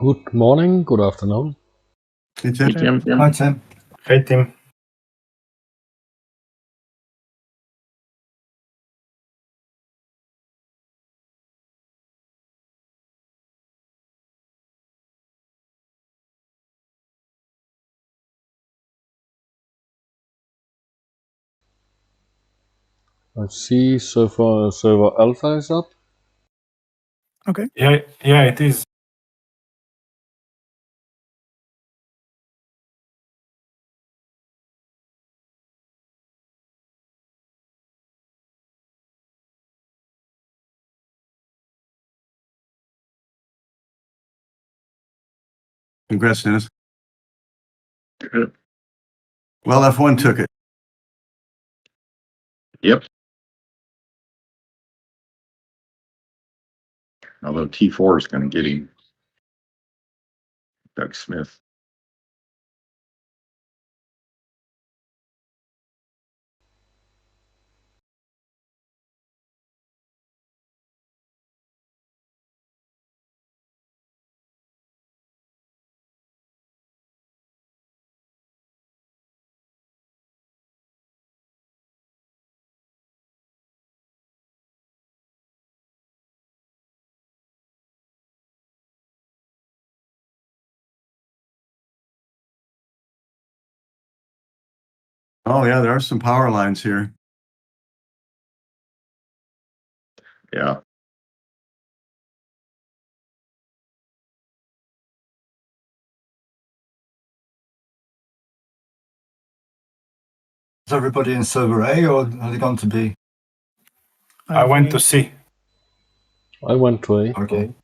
Good morning, good afternoon. Hey, Tim. Hey, Tim. Hi, Tim. Hey, Tim. I see server alpha is up. Okay. Yeah, it is. Congrats, Dennis. Good. Well, F1 took it. Yep. Although T4 is going to get him. Doug Smith. Oh, yeah, there are some power lines here. Yeah. Is everybody in server A or have they gone to B? I went to C. I went to A. Okay.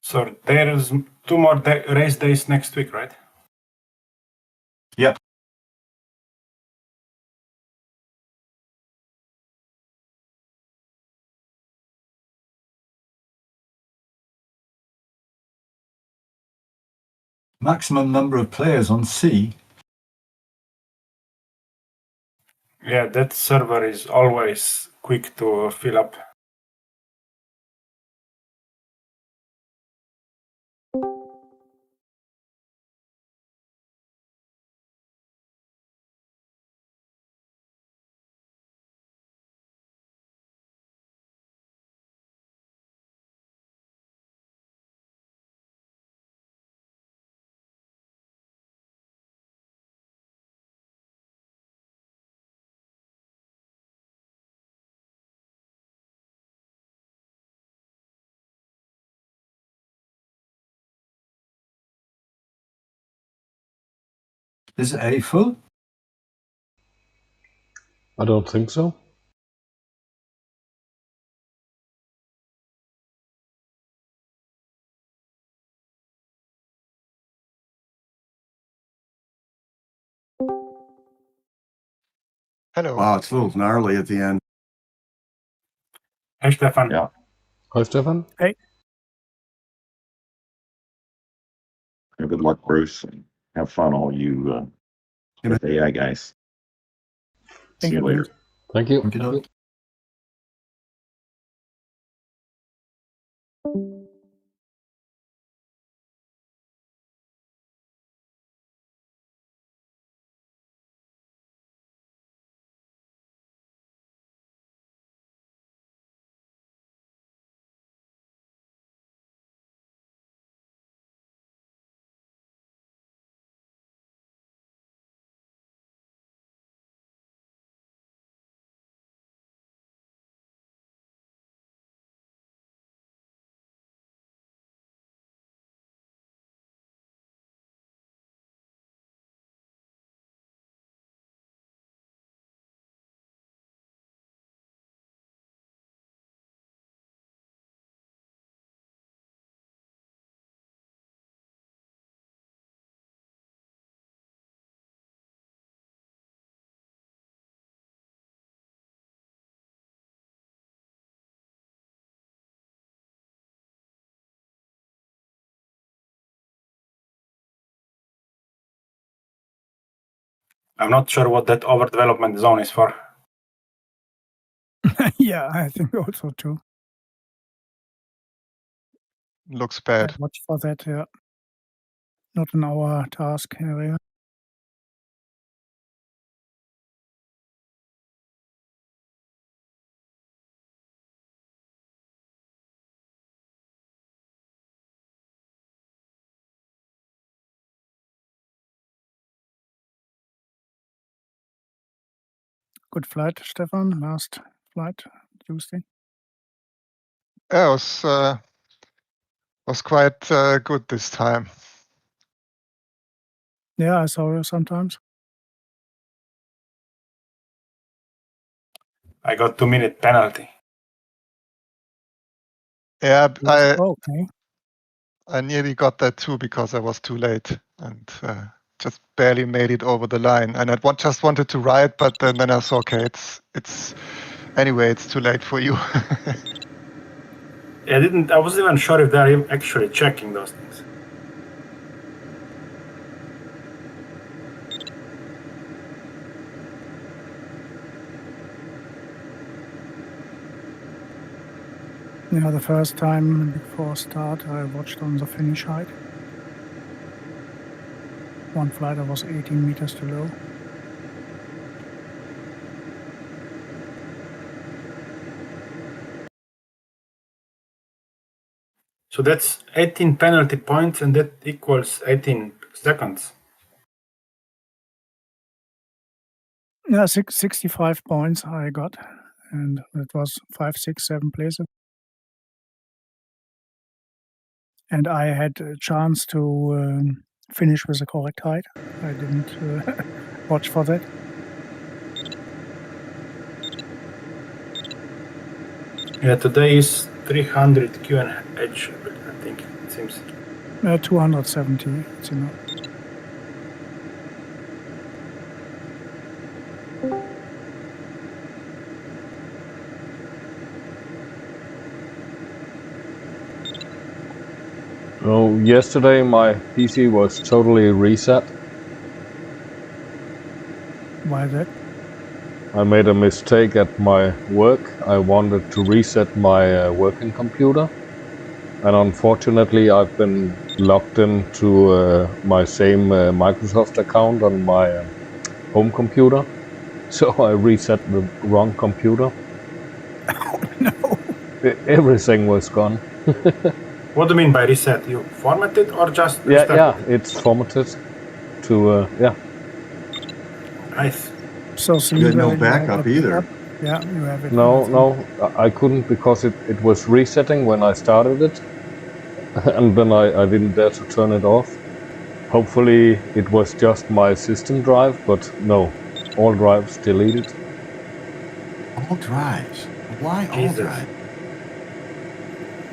So there's two more race days next week, right? Yep. Maximum number of players on C. Yeah, that server is always quick to fill up. Is A full? I don't think so. Hello. Wow, it's a little gnarly at the end. Hey, Stefan. Yeah. Hi, Stefan. Good luck, Bruce. And have fun, all you AI guys. See you later. Thank you. Okay. I'm not sure what that overdevelopment zone is for. Yeah, I think also too. Looks bad. Watch for that, yeah. Not in our task area. Good flight, Stefan. Last flight, Tuesday. Yeah, it was quite good this time. Yeah, I saw you sometimes. I got 2-minute penalty. Yeah, Okay. I nearly got that too because I was too late and just barely made it over the line. And I just wanted to ride, but then I saw, okay, it's anyway, it's too late for you. I wasn't even sure if they're actually checking those things. Yeah, the first time before start, I watched on the finish height. One flight, I was 18 meters too low. So that's 18 penalty points, and that equals 18 seconds. Yeah, 65 points I got, and it was 5, 6, 7 places. And I had a chance to finish with the correct height. I didn't watch for that. Yeah, today is 300 QNH, I think it seems. 270, it's enough. So yesterday my PC was totally reset. Why that? I made a mistake at my work. I wanted to reset my working computer, and unfortunately I've been logged into my same Microsoft account on my home computer, so I reset the wrong computer. Oh, no. Everything was gone. What do you mean by reset? You formatted or just Yeah, it's formatted to yeah. Nice. So You had no have backup a either. backup? Yeah, you have it. No, I couldn't because it was resetting when I started it, and then I didn't dare to turn it off. Hopefully it was just my system drive, but no, all drives deleted. All drives. Why all Jesus. drives?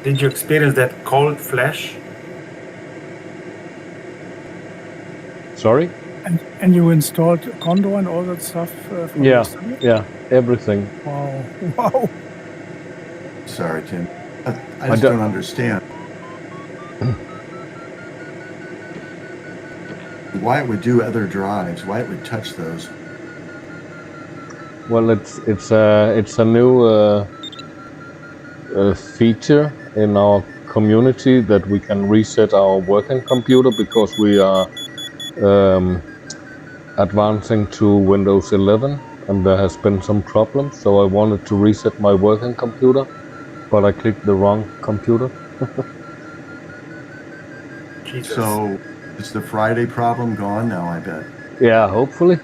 Did you experience that cold flash? Sorry? And you installed Condor and all that stuff from yesterday? Yeah, everything. Wow. Wow. Sorry, Tim. I just don't understand. Why it would do other drives, why it would touch those. Well, it's a new feature in our community that we can reset our working computer because we are advancing to Windows 11 and there has been some problems, so I wanted to reset my working computer, but I clicked the wrong computer. Jesus. So is the Friday problem gone now, I bet? Yeah, hopefully.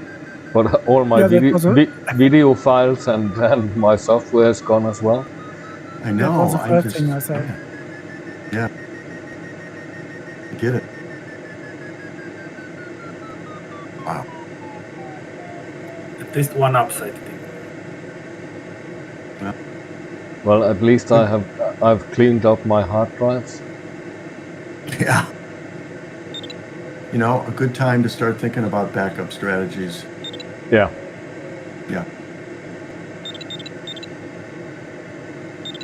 But all my video files and my software has gone as well. I know. That was the first thing I said. Yeah. I get it. Wow. At least one upside thing. Well, at least I've cleaned up my hard drives. Yeah. You know, a good time to start thinking about backup strategies. Yeah. Yeah.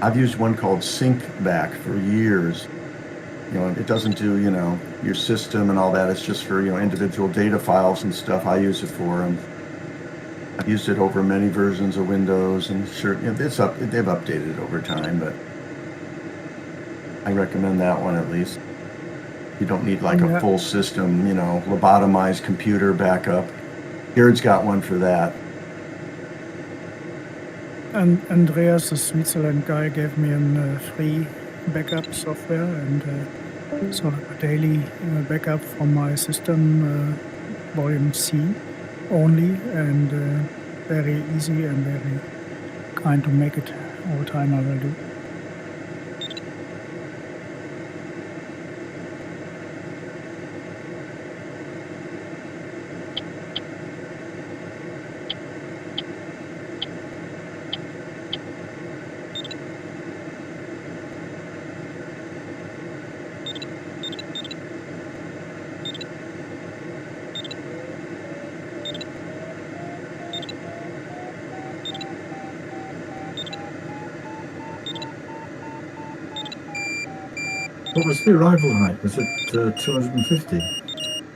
I've used one called Sync Back for years. You know, it doesn't do, you know, your system and all that. It's just for, you know, individual data files and stuff. I use it for, and I've used it over many versions of Windows, and sure, they've updated it over time, but I recommend that one at least. You don't need like a full system, lobotomized computer backup. Jared's got one for that. And Andreas, the Switzerland guy, gave me a free backup software, and sort of a daily backup from my system, volume C only, and very easy and very kind to make it all the time. I will do. What was the arrival height? Was it 250?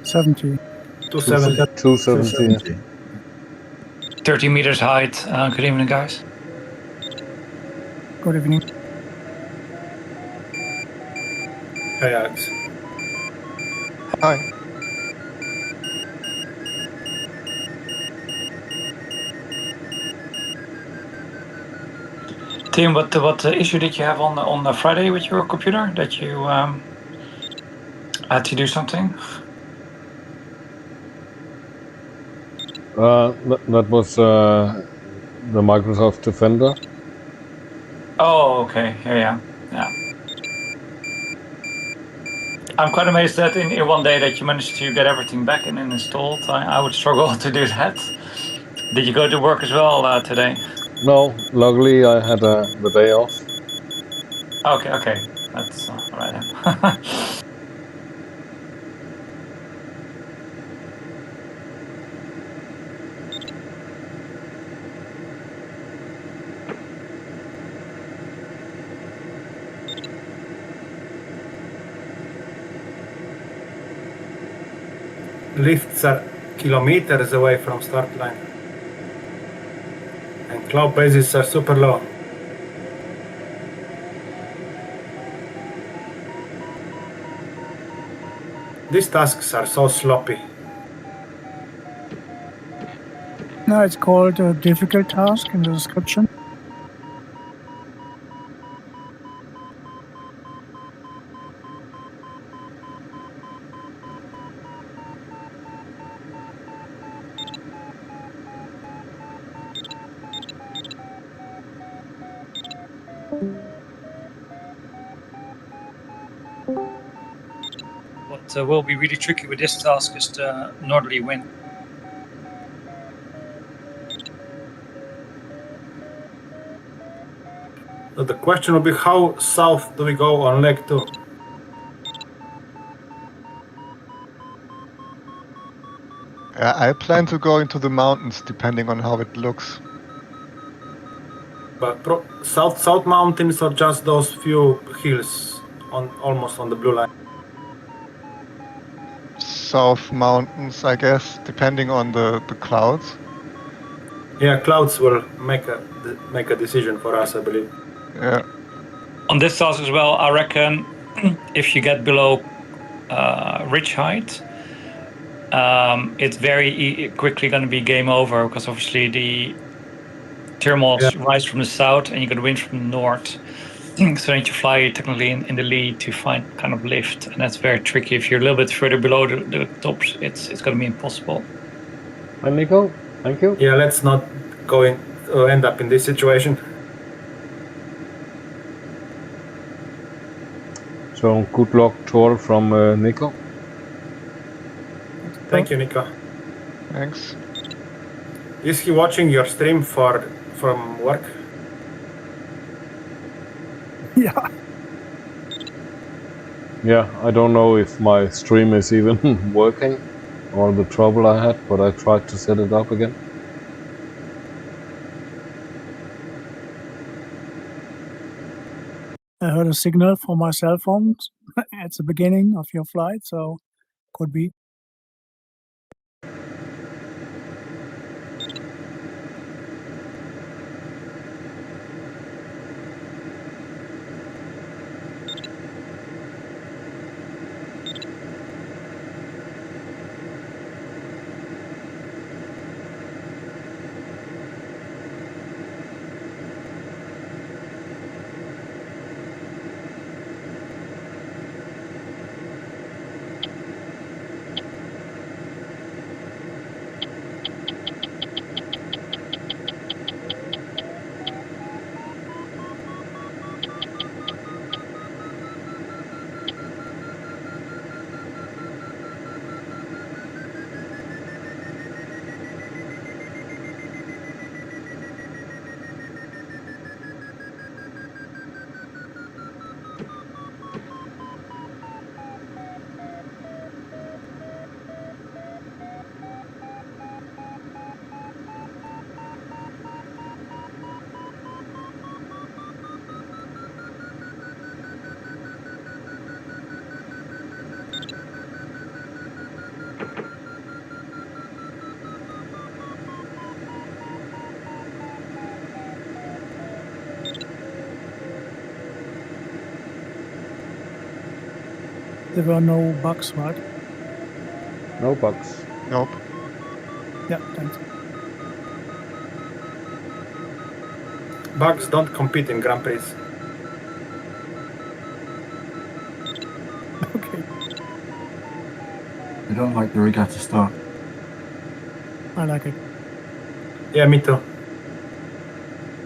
70. 270. 270. 30 meters height. Good evening, guys. Good evening. Hi, Alex. Hi. Tim, what issue did you have on the Friday with your computer that you had to do something? That was the Microsoft Defender. Oh, okay. Yeah. I'm quite amazed that in one day that you managed to get everything back and installed. I would struggle to do that. Did you go to work as well today? No, luckily I had the day off. Okay. That's all right then. Lifts are kilometers away from start line. And cloud bases are super low. These tasks are so sloppy. No, it's called a difficult task in the description. What will be really tricky with this task is the northerly wind. So the question will be, how south do we go on leg 2? I plan to go into the mountains depending on how it looks. But south mountains or just those few hills almost on the blue line? South mountains, I guess, depending on the clouds. Yeah, clouds will make a decision for us, I believe. Yeah. On this task as well, I reckon if you get below ridge height, it's very quickly going to be game over, because obviously the thermals rise from the south and you get wind from the north. So then you fly technically in the lead to find kind of lift, and that's very tricky. If you're a little bit further below the tops, it's going to be impossible. Hi, Nico. Thank you. Yeah, let's not end up in this situation. So good luck tour from Nico. Thank you, Nico. Thanks. Is he watching your stream from work? Yeah. Yeah, I don't know if my stream is even working or the trouble I had, but I tried to set it up again. I heard a signal from my cell phone at the beginning of your flight, so could be. there were no bugs, right? No bugs. Nope. Yeah, thanks. Bugs don't compete in Grand Prix. Okay, I don't like the regatta start. I like it. Yeah, me too.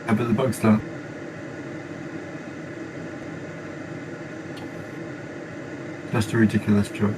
Yeah, but the bugs don't. Just a ridiculous joke.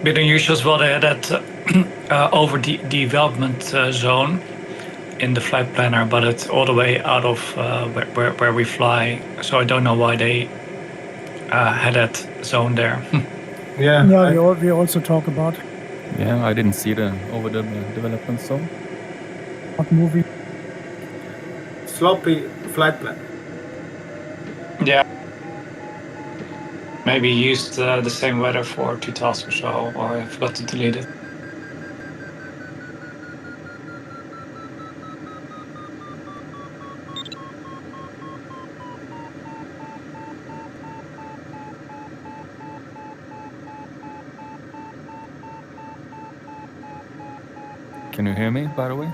Bit unusual as well. They had that over the development zone in the flight planner, but it's all the way out of where we fly. So I don't know why they had that zone there. Yeah. Yeah, we also talk about Yeah, I didn't see the over the development zone. what movie. Sloppy flight plan. Yeah. Maybe used the same weather for 2 tasks or so, or I forgot to delete it. Can you hear me, by the way?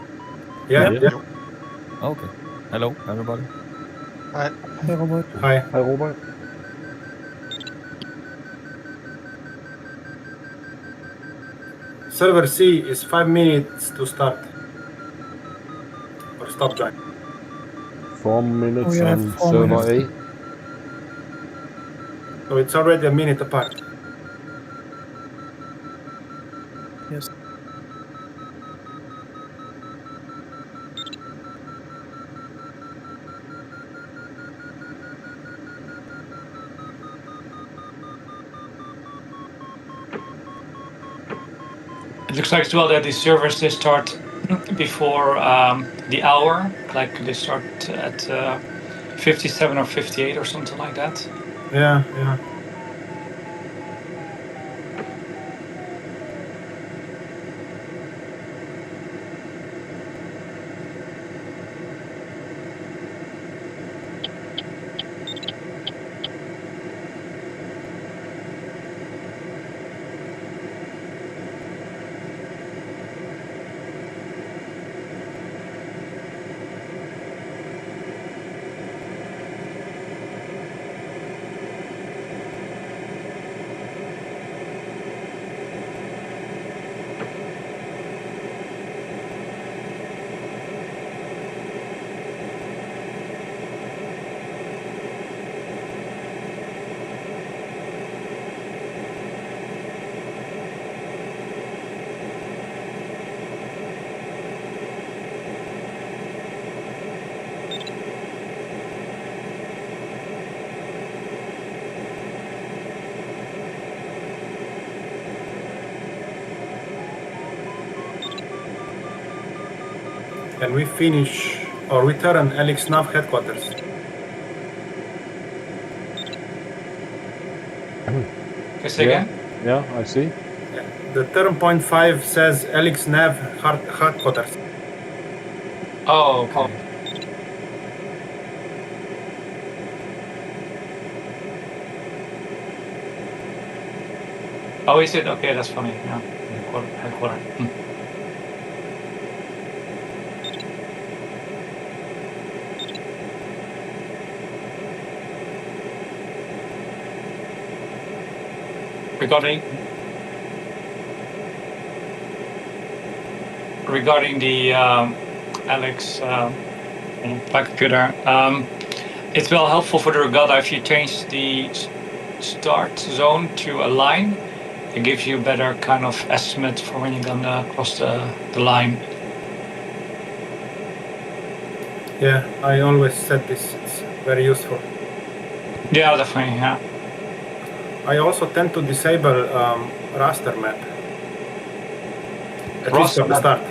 Yeah. Yeah. Yeah. Okay. Hello, everybody. Hi. Hey, Robert. Hi. Hi, Robert. Server C is 5 minutes to start. Or stop join. 4 minutes We have on 4 server minutes. A. So it's already a minute apart. Yes. It looks like as well that these servers, they start before the hour, like they start at 57 or 58 or something like that. Yeah, yeah. And we finish, or we turn Alex Nav headquarters. Can you say again? Yeah, I see. The term point 5 says Alex Nav headquarters. Oh, okay. Oh, is it? Okay, that's funny. Yeah, headquarter. regarding the Alex flight computer, it's well helpful for the regatta if you change the start zone to a line. It gives you a better kind of estimate for when you're gonna cross the line. Yeah, I always said this. It's very useful. Yeah, definitely. Yeah. I also tend to disable raster map. At least Raster from the map? start.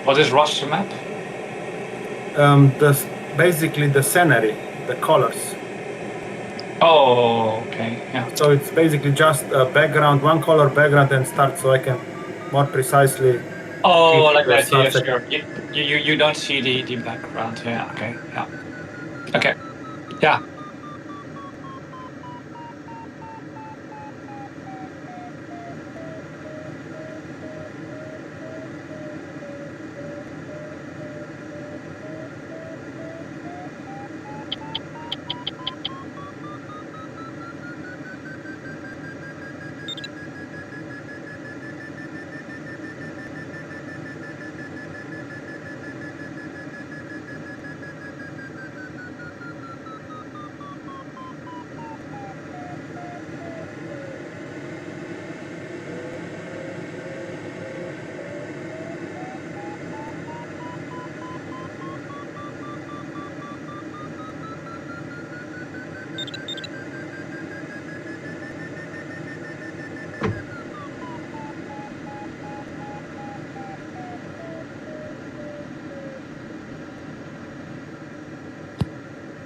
What is raster map? Basically the scenery, the colors. Oh, okay. Yeah. So it's basically just a background, one color background, and start, so I can more precisely. Oh, keep like the that. Yeah, start sure. You don't see the background. Yeah. Okay. Yeah. Okay. Yeah.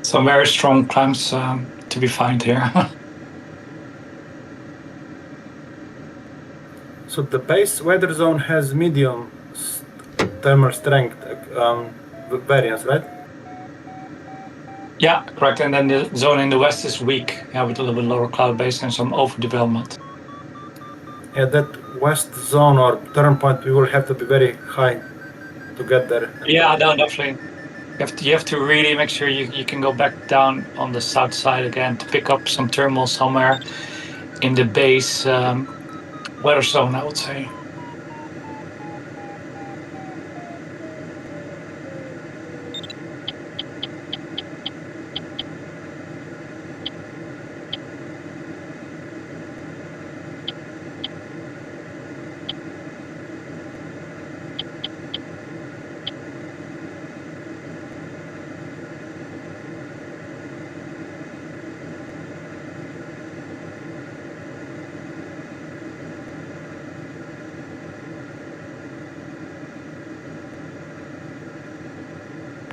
Some very strong climbs to be found here. So the base weather zone has medium thermal strength variance, right? Yeah, correct. And then the zone in the west is weak, yeah, with a little bit lower cloud base and some overdevelopment. Yeah, that west zone or turn point, we will have to be very high to get there. Yeah, no, definitely. You have to really make sure you can go back down on the south side again to pick up some thermal somewhere in the base weather zone, I would say.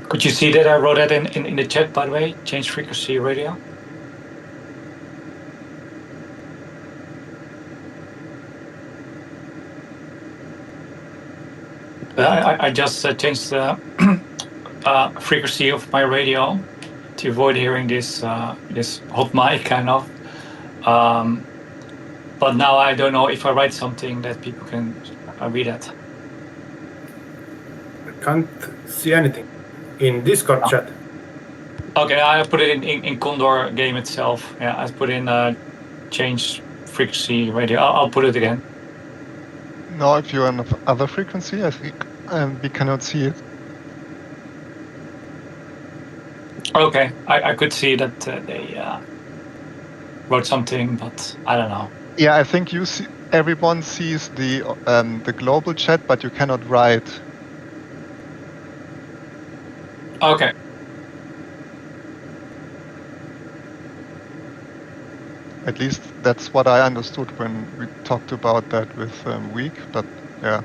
Could you see that I wrote that in the chat, by the way? Change frequency radio. I just changed the frequency of my radio to avoid hearing this this hot mic kind of. But now I don't know if I write something that people can read it. I can't see anything in Discord chat. Okay, I put it in Condor game itself. Yeah, I put in change frequency radio. I'll put it again. No, if you're on other frequency, I think we cannot see it. Okay, I could see that they wrote something, but I don't know. Yeah, I think you see. Everyone sees the global chat, but you cannot write. Okay. At least that's what I understood when we talked about that with Week, but yeah.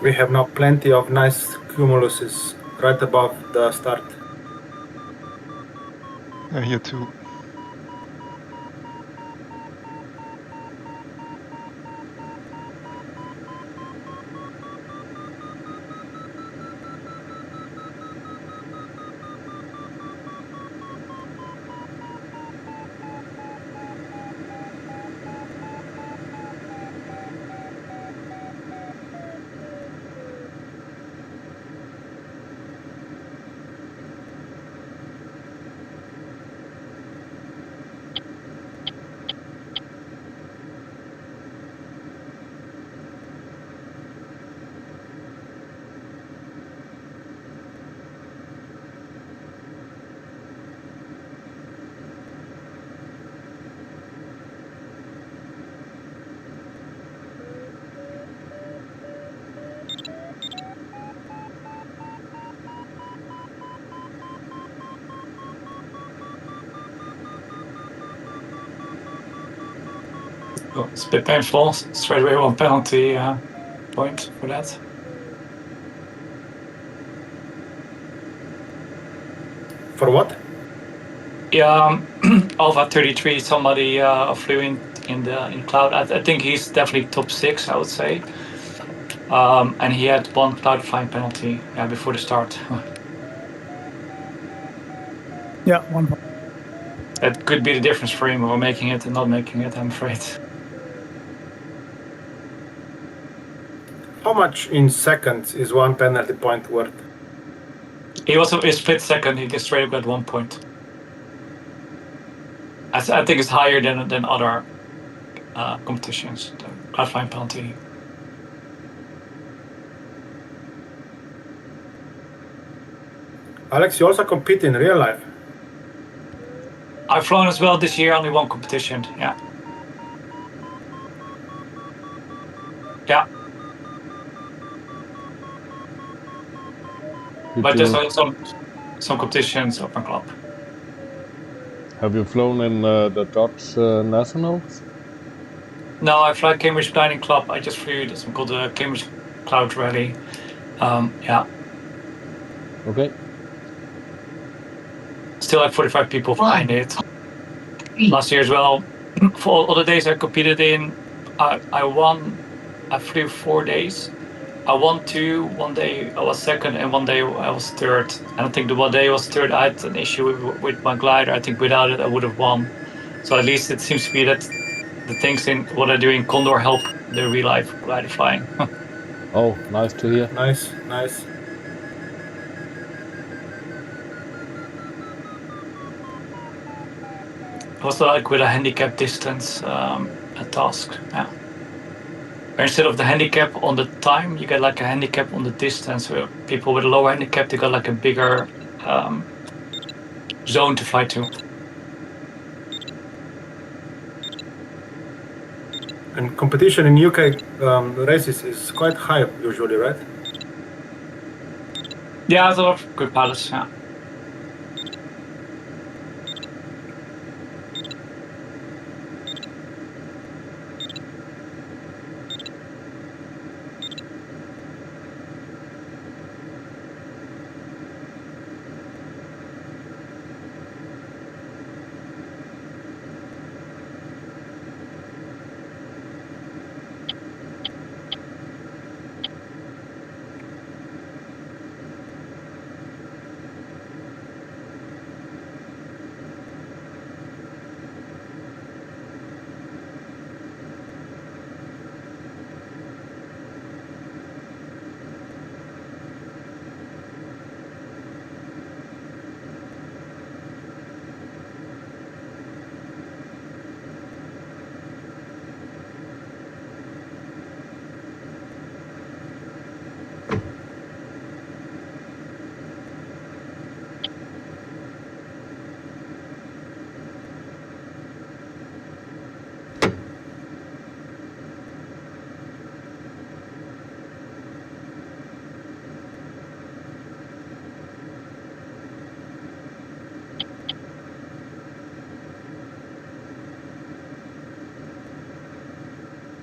We have now plenty of nice cumuluses right above the start. Here too. Oh, it's a bit painful. Straight away 1 penalty point for that. For what? Yeah, Alpha 33. Somebody flew in the cloud. I think he's definitely top 6. I would say. And he had 1 cloud flying penalty before the start. Yeah, 1 point. That could be the difference for him, or making it and not making it, I'm afraid. How much in seconds is 1 penalty point worth? He was a split second. He just straight up got 1 point. I think it's higher than other competitions. The cloud flying penalty. Alex, you also compete in real life. I've flown as well this year. Only 1 competition. Yeah. Yeah. But there's some competitions open club. Have you flown in the Dutch Nationals? No, I fly Cambridge Gliding Club. I just flew this one called the Cambridge Cloud Rally. Yeah. Okay. Still like 45 people flying it. Last year as well. For all the days I competed in, I won. I flew 4 days. I won 2. 1 day I was second, and 1 day I was third. And I think the 1 day I was third, I had an issue with my glider. I think without it I would have won. So at least it seems to be that the things in what I do in Condor help the real life glider flying. Oh, nice to hear. Nice, nice. Also like with a handicap distance a task. Yeah. Where instead of the handicap on the time, you get like a handicap on the distance. Where people with a lower handicap, they got like a bigger zone to fly to. And competition in UK races is quite high usually, right? Yeah, there's a lot of good pilots. Yeah.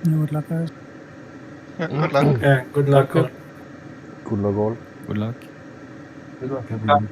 Good luck, guys. Yeah, good luck. Yeah, good luck. Thank you. Good luck all. Good luck. Good luck, everyone.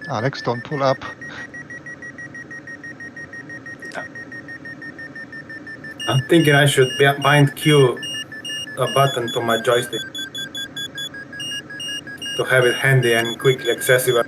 Alex, don't pull up. I'm thinking I should bind Q a button to my joystick to have it handy and quickly accessible.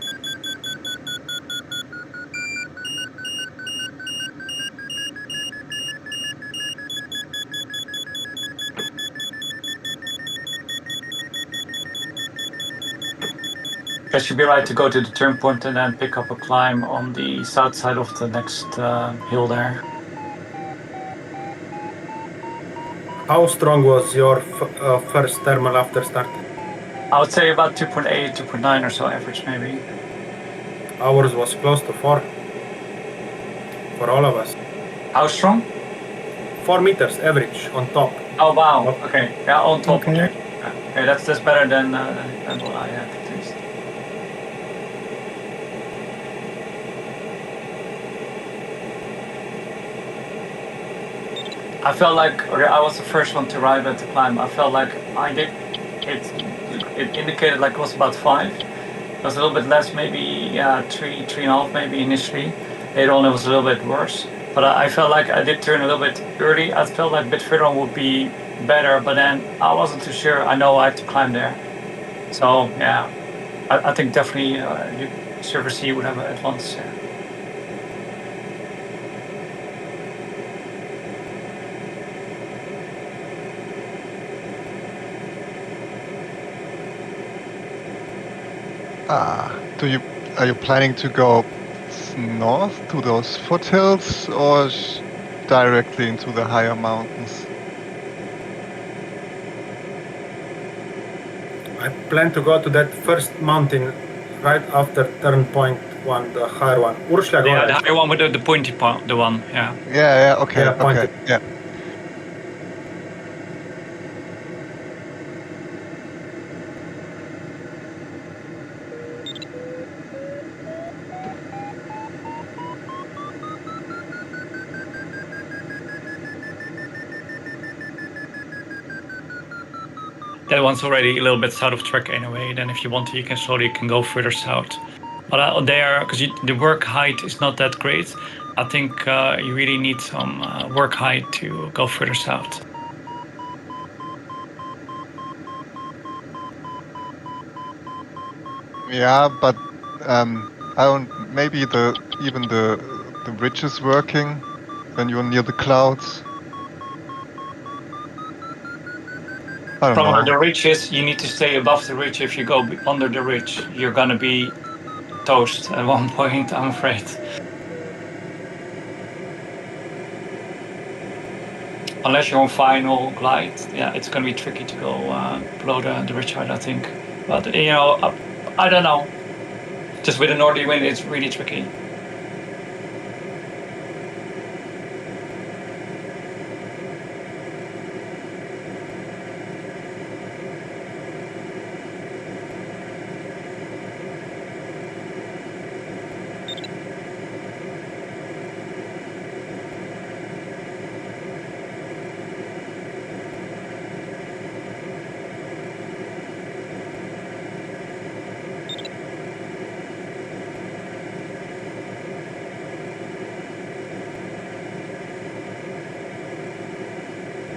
I should be right to go to the turn point and then pick up a climb on the south side of the next hill there. How strong was your first thermal after starting? I would say about 2.8, 2.9 or so average maybe. Ours was close to 4 for all of us. How strong? 4 meters average on top. Oh wow, okay. Yeah, on top. Okay. Okay, that's better than what I had at least. I felt like I was the first one to arrive at the climb. I felt like I did. It indicated like it was about 5. It was a little bit less, maybe 3.5 maybe initially. Later on it was a little bit worse. But I felt like I did turn a little bit early. I felt like a bit further on would be better, but then I wasn't too sure. I know I have to climb there. So yeah, I think definitely Server C would have an advantage there. Are you planning to go north to those foothills or directly into the higher mountains? I plan to go to that first mountain right after turn point 1, the higher one. Ursula, go Yeah, ahead. the higher one with the pointy part, the one, yeah. Yeah, okay, Yeah, okay, pointed. yeah. That one's already a little bit south of track anyway. Then if you want to, you can go further south. But there, because the work height is not that great, I think you really need some work height to go further south. Yeah, but I don't. Maybe even the ridge is working when you're near the clouds. I don't Problem know. with the ridge is you need to stay above the ridge. If you go under the ridge, you're gonna be toast at one point, I'm afraid. Unless you're on final glide, yeah, it's gonna be tricky to go below the ridge height, I think. But you know, I don't know. Just with a northerly wind, it's really tricky.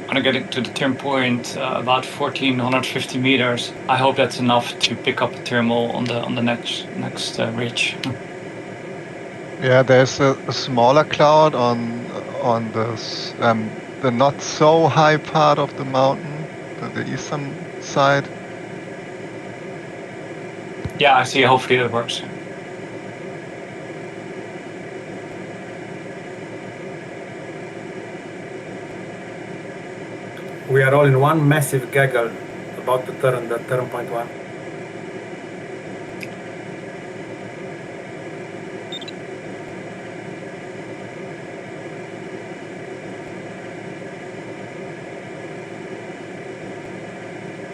I'm gonna get to the turn point about 1450 meters. I hope that's enough to pick up a thermal on the next ridge. Yeah, there's a smaller cloud on the not so high part of the mountain, the eastern side. Yeah, I see. Hopefully that works. We are all in one massive gaggle about to turn the turn point 1.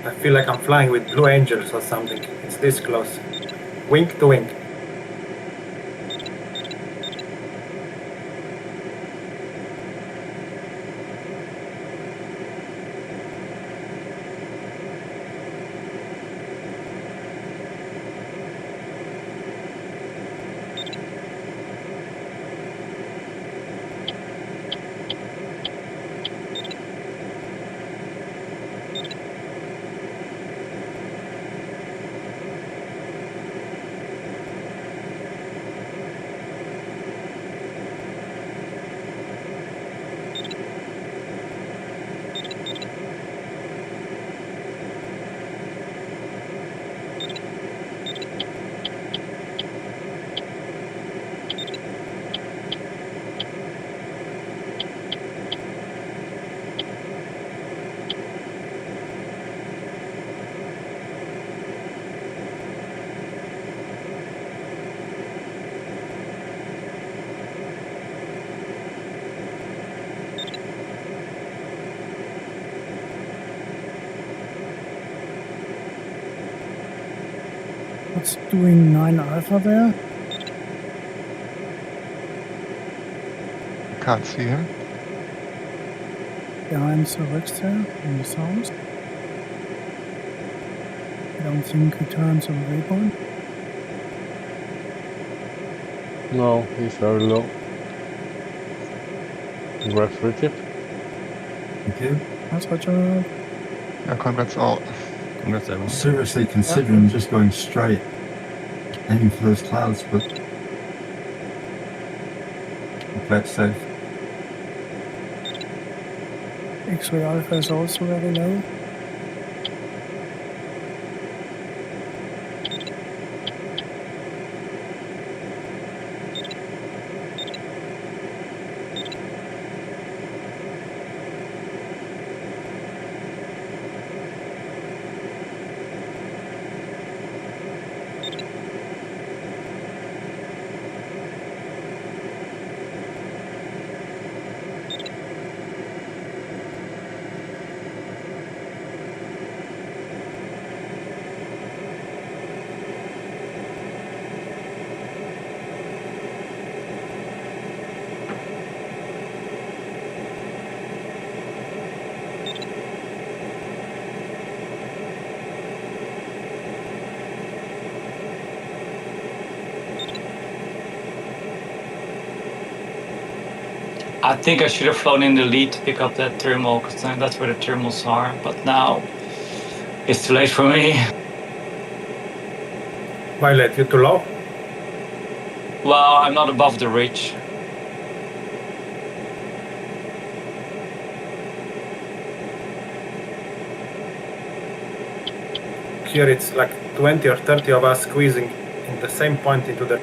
I feel like I'm flying with Blue Angels or something. It's this close. Wing to wing. What's doing 9 Alpha there? Can't see him. Behind the ridge there in the south. I don't think he turns on the waypoint. No, he's very low. Congrats, Richard. Thank you. That's Roger. Yeah, congrats all. Congrats, everyone. Seriously considering just going straight, aiming for those clouds, but I'll play it safe. X-ray Alpha is also very low. I think I should have flown in the lead to pick up that thermal, because that's where the thermals are. But now it's too late for me. Violet, you too low? Well, I'm not above the ridge. Here it's like 20 or 30 of us squeezing in the same point into the...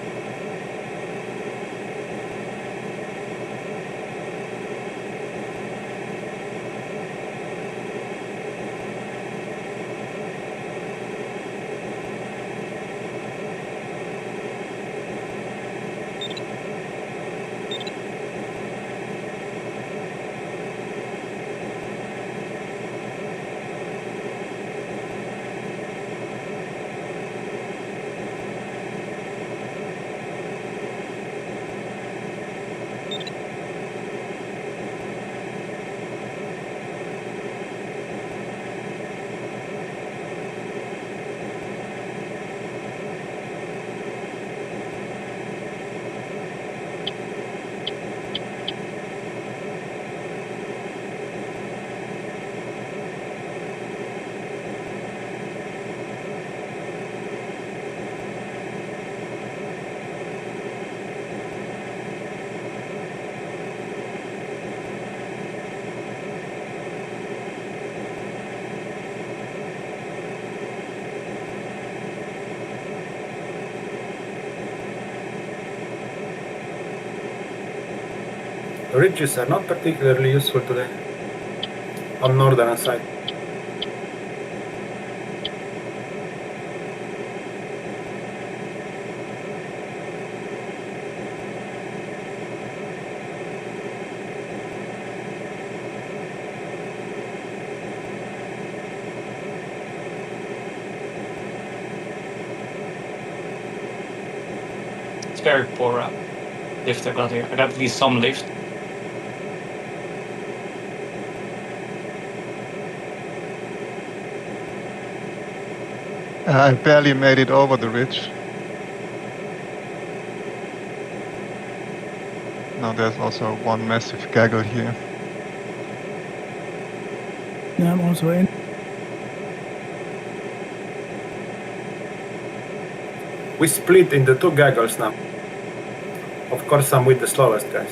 Ridges are not particularly useful today on northern side. It's very poor lift I got here. I got at least some lift. I barely made it over the ridge. Now there's also one massive gaggle here. Yeah, I'm also in. We split into two gaggles now. Of course, I'm with the slowest guys.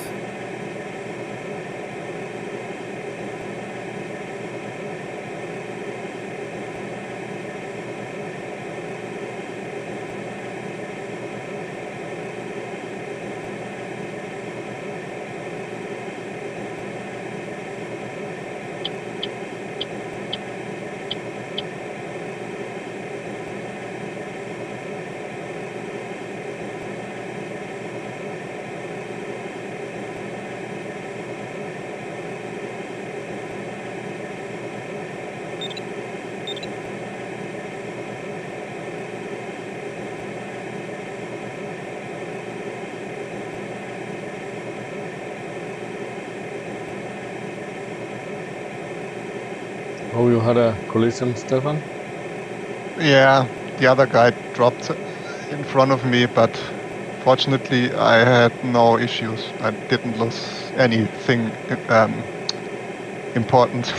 Oh, you had a collision, Stefan? Yeah, the other guy dropped in front of me, but fortunately I had no issues. I didn't lose anything important.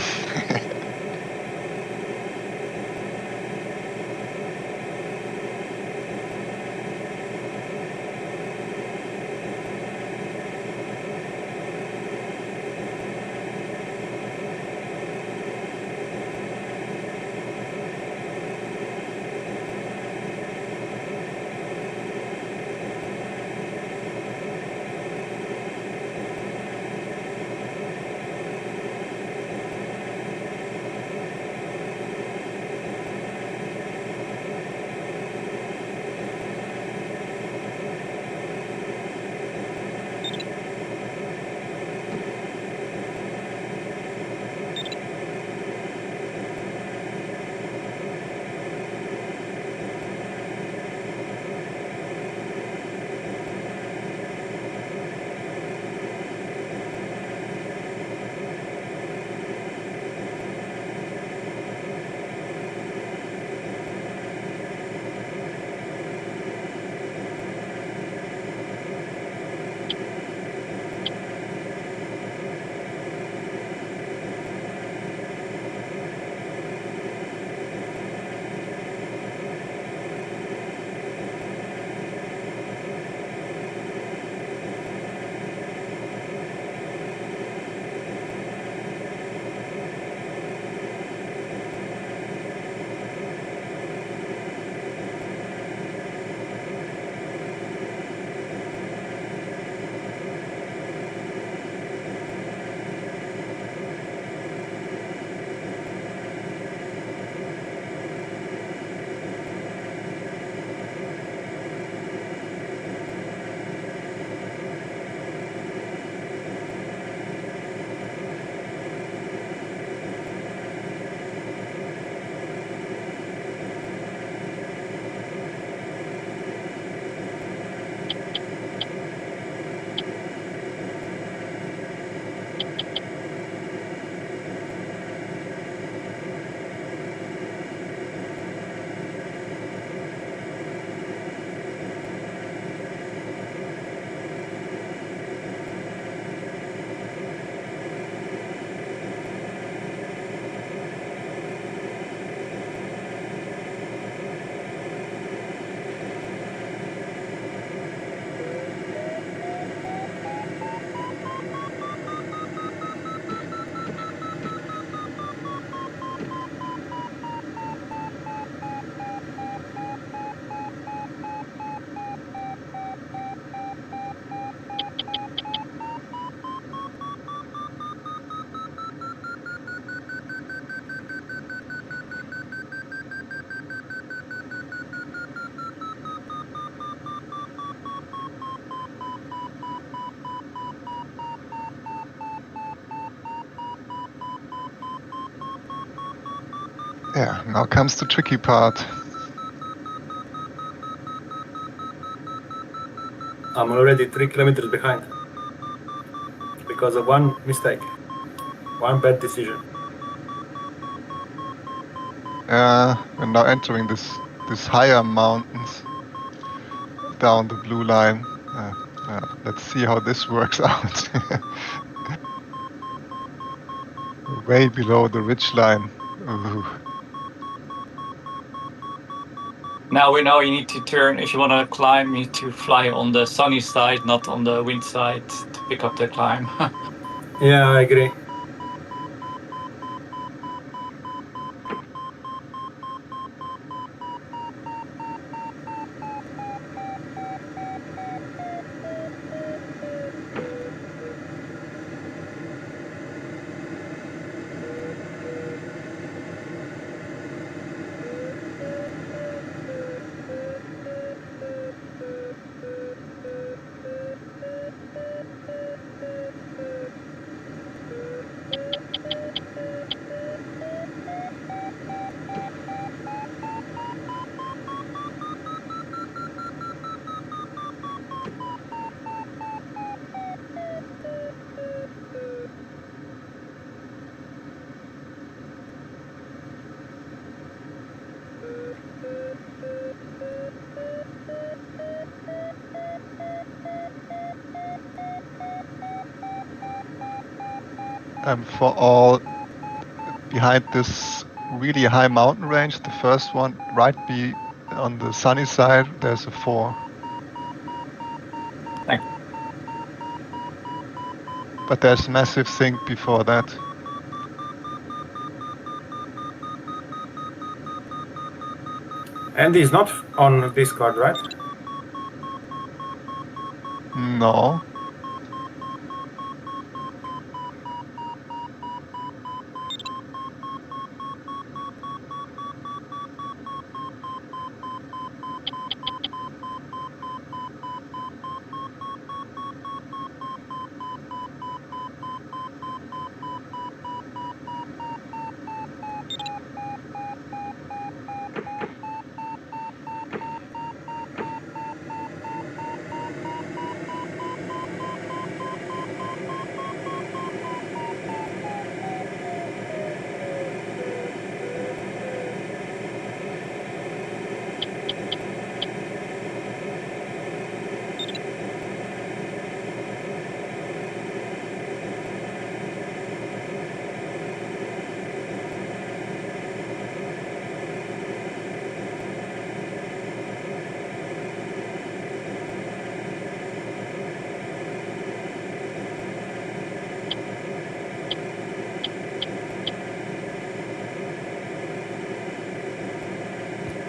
Yeah, now comes the tricky part. I'm already 3 kilometers behind because of one mistake, one bad decision. We're now entering this higher mountains down the blue line. Let's see how this works out. Way below the ridge line. Ooh. Now we know you need to turn, if you want to climb, you need to fly on the sunny side, not on the wind side, to pick up the climb. Yeah, I agree. for all behind this really high mountain range. The first one, right on the sunny side, there's a 4. Thanks. But there's massive sink before that. Andy is not on Discord, right? No.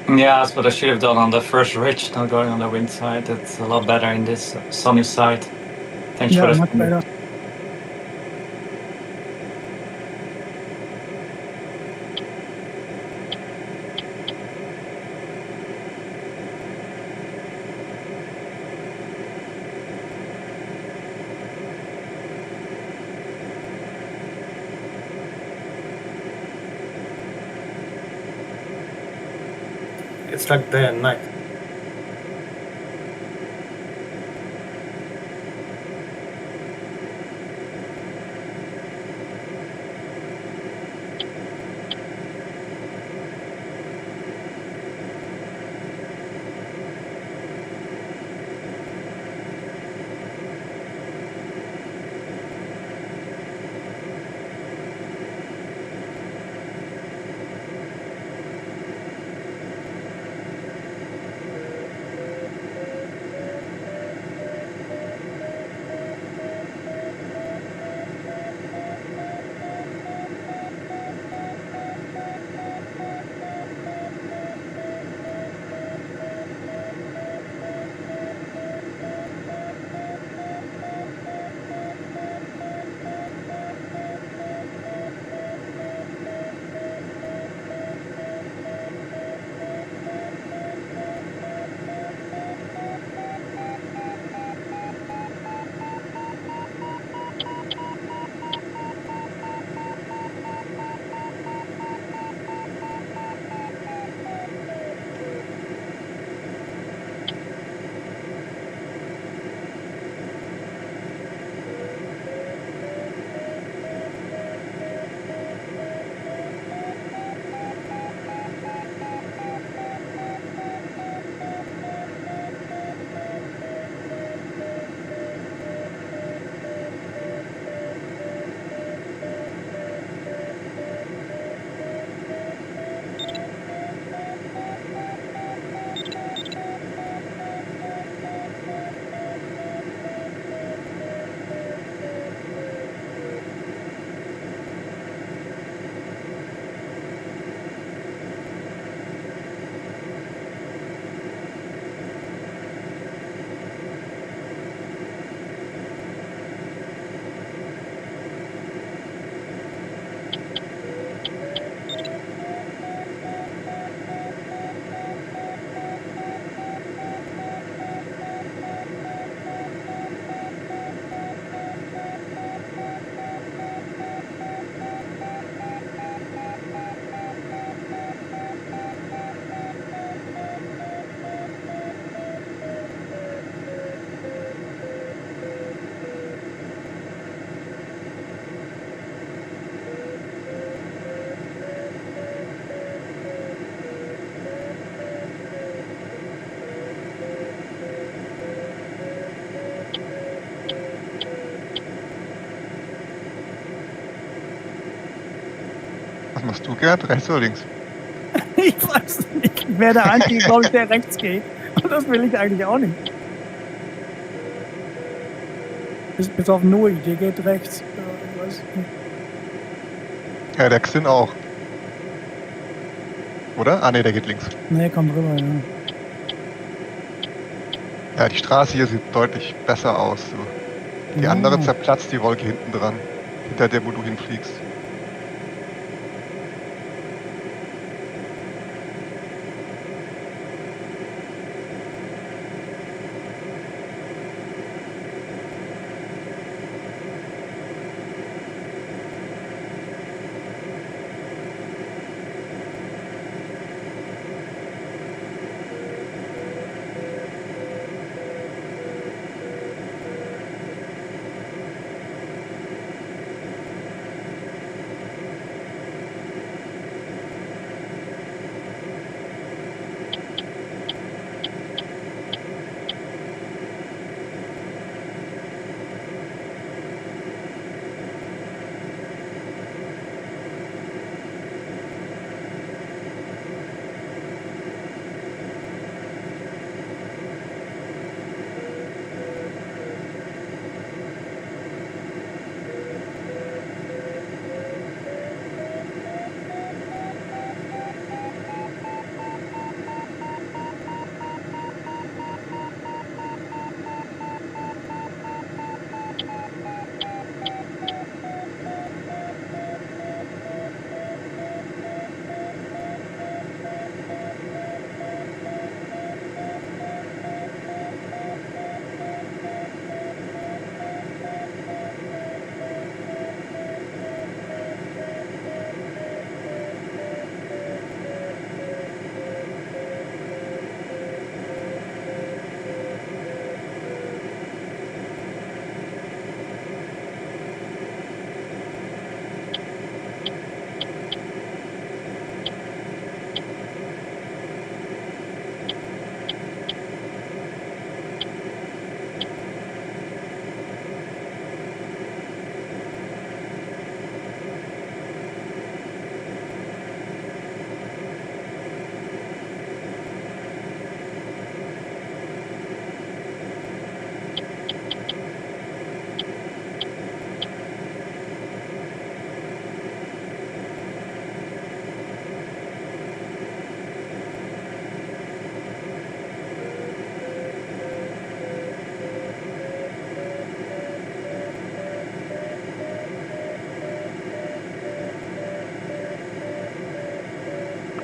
Yeah, that's what I should have done on the first ridge, not going on the wind side. It's a lot better in this sunny side. Thanks for Yeah, the much better. It's like day and night. Was machst du, Gerd? Rechts oder links? Ich weiß nicht. Ich werde angekommen, der rechts geht. Und das will ich eigentlich auch nicht. Bis auf Noe, der geht rechts. Ja, ich weiß nicht. Ja, der Xin auch. Oder? Ah, ne, der geht links. Nee, kommt rüber, ja. Ja, die Straße hier sieht deutlich besser aus. So. Die andere zerplatzt die Wolke hinten dran. Hinter der, wo du hinfliegst.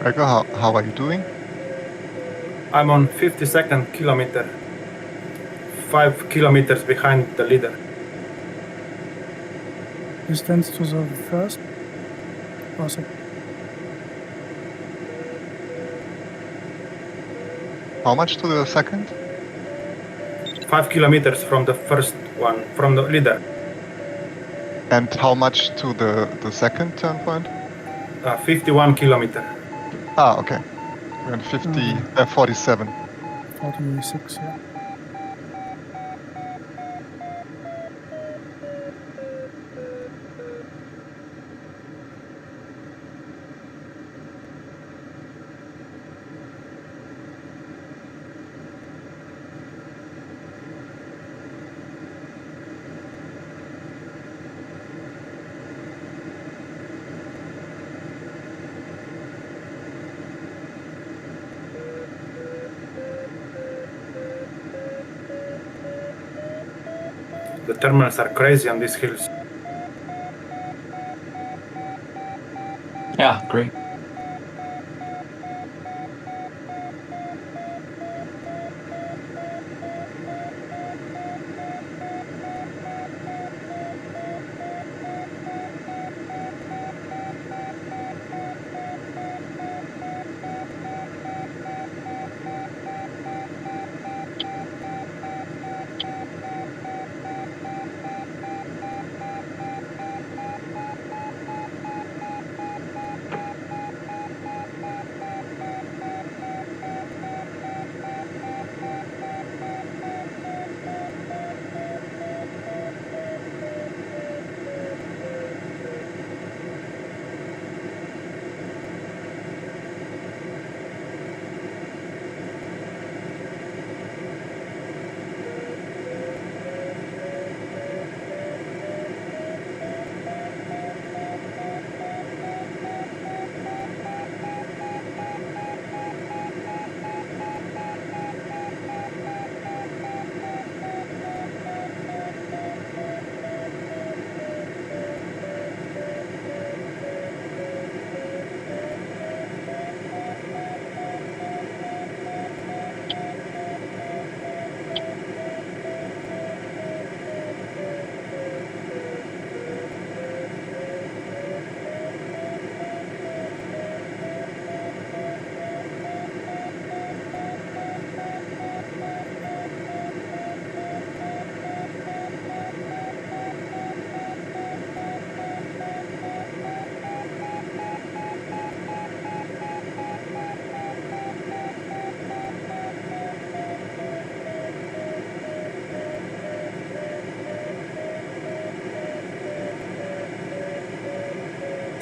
Gregor, how are you doing? I'm on 52nd kilometer, 5 kilometers behind the leader. Distance to the first? Or second? How much to the second? 5 kilometers from the first one, from the leader. And how much to the second turn point? 51 kilometer. Ah, okay. We're in 47. 46, yeah. The terminals are crazy on these hills. Yeah, great.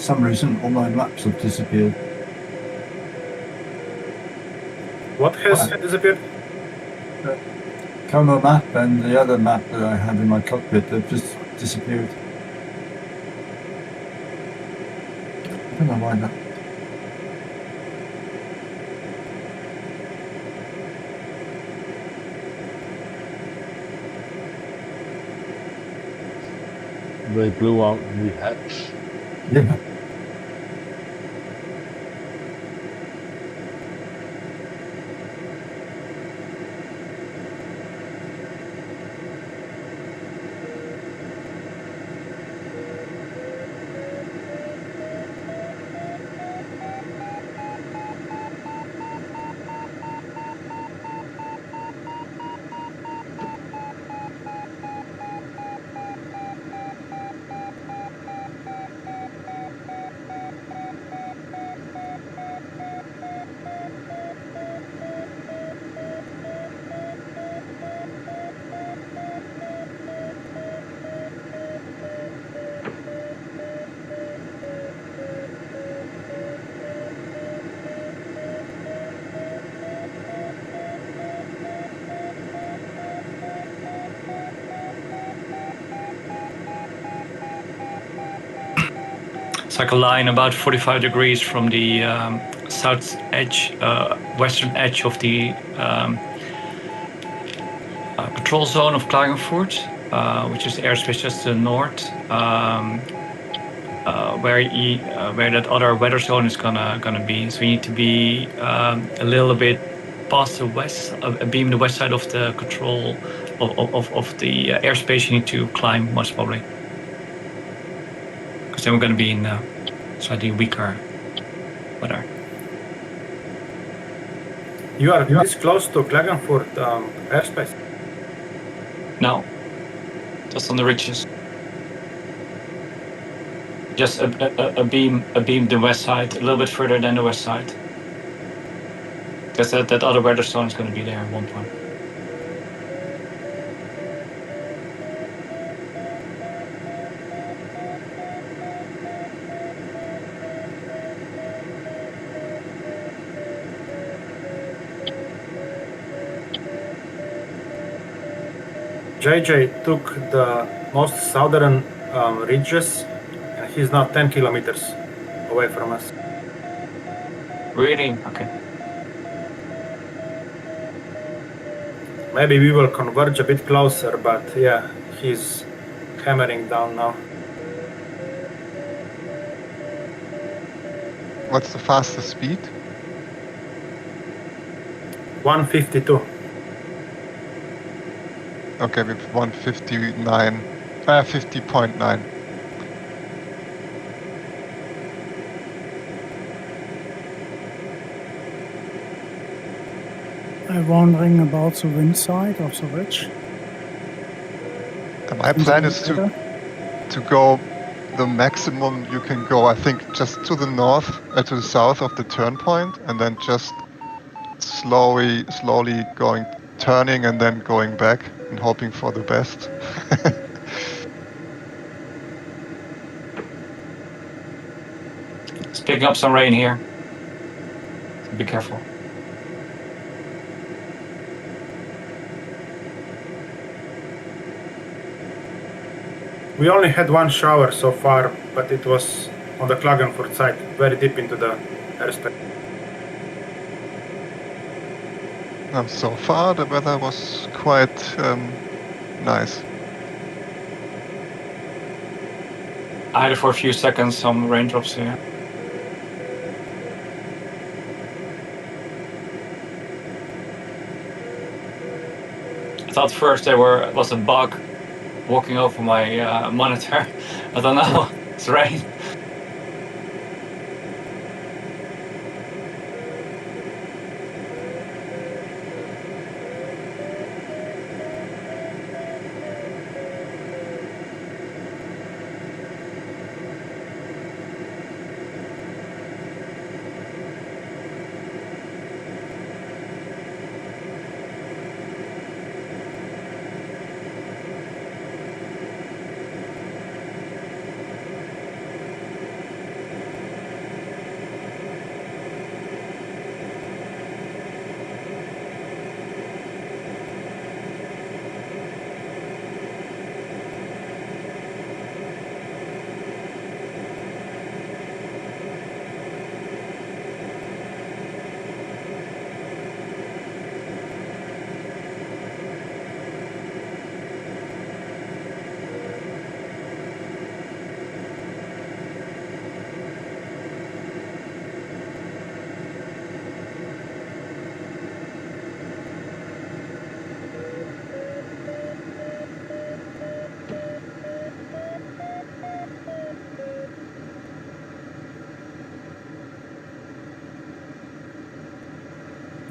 some reason, all my maps have disappeared. What has What? disappeared? Como map and the other map that I had in my cockpit, they've just disappeared. I don't know why that. They blew out the hatch. Yeah. It's like a line about 45 degrees from the south edge, western edge of the control zone of Klagenfurt, which is the airspace just to the north, where that other weather zone is gonna be. So we need to be a little bit past the west, beam the west side of the control of the airspace. You need to climb most probably, because then we're gonna be in slightly weaker weather. You are this close to Klagenfurt airspace. No, just on the ridges. Just a beam the west side, a little bit further than the west side. Because that other weather zone is going to be there at one point. JJ took the most southern ridges, and he's now 10 kilometers away from us. Really? Okay. Maybe we will converge a bit closer, but yeah, he's hammering down now. What's the fastest speed? 152. Okay, with 159, 50.9. I'm wondering about the wind side of the ridge. My plan is to go the maximum you can go, I think, just to the north, to the south of the turn point, and then just slowly turning and then going back and hoping for the best. It's picking up some rain here. Be careful. We only had one shower so far, but it was on the Klagenfurt side, very deep into the airspace. So far, the weather was quite nice. I had for a few seconds some raindrops here. I thought first was a bug walking over my monitor. I don't know. It's rain.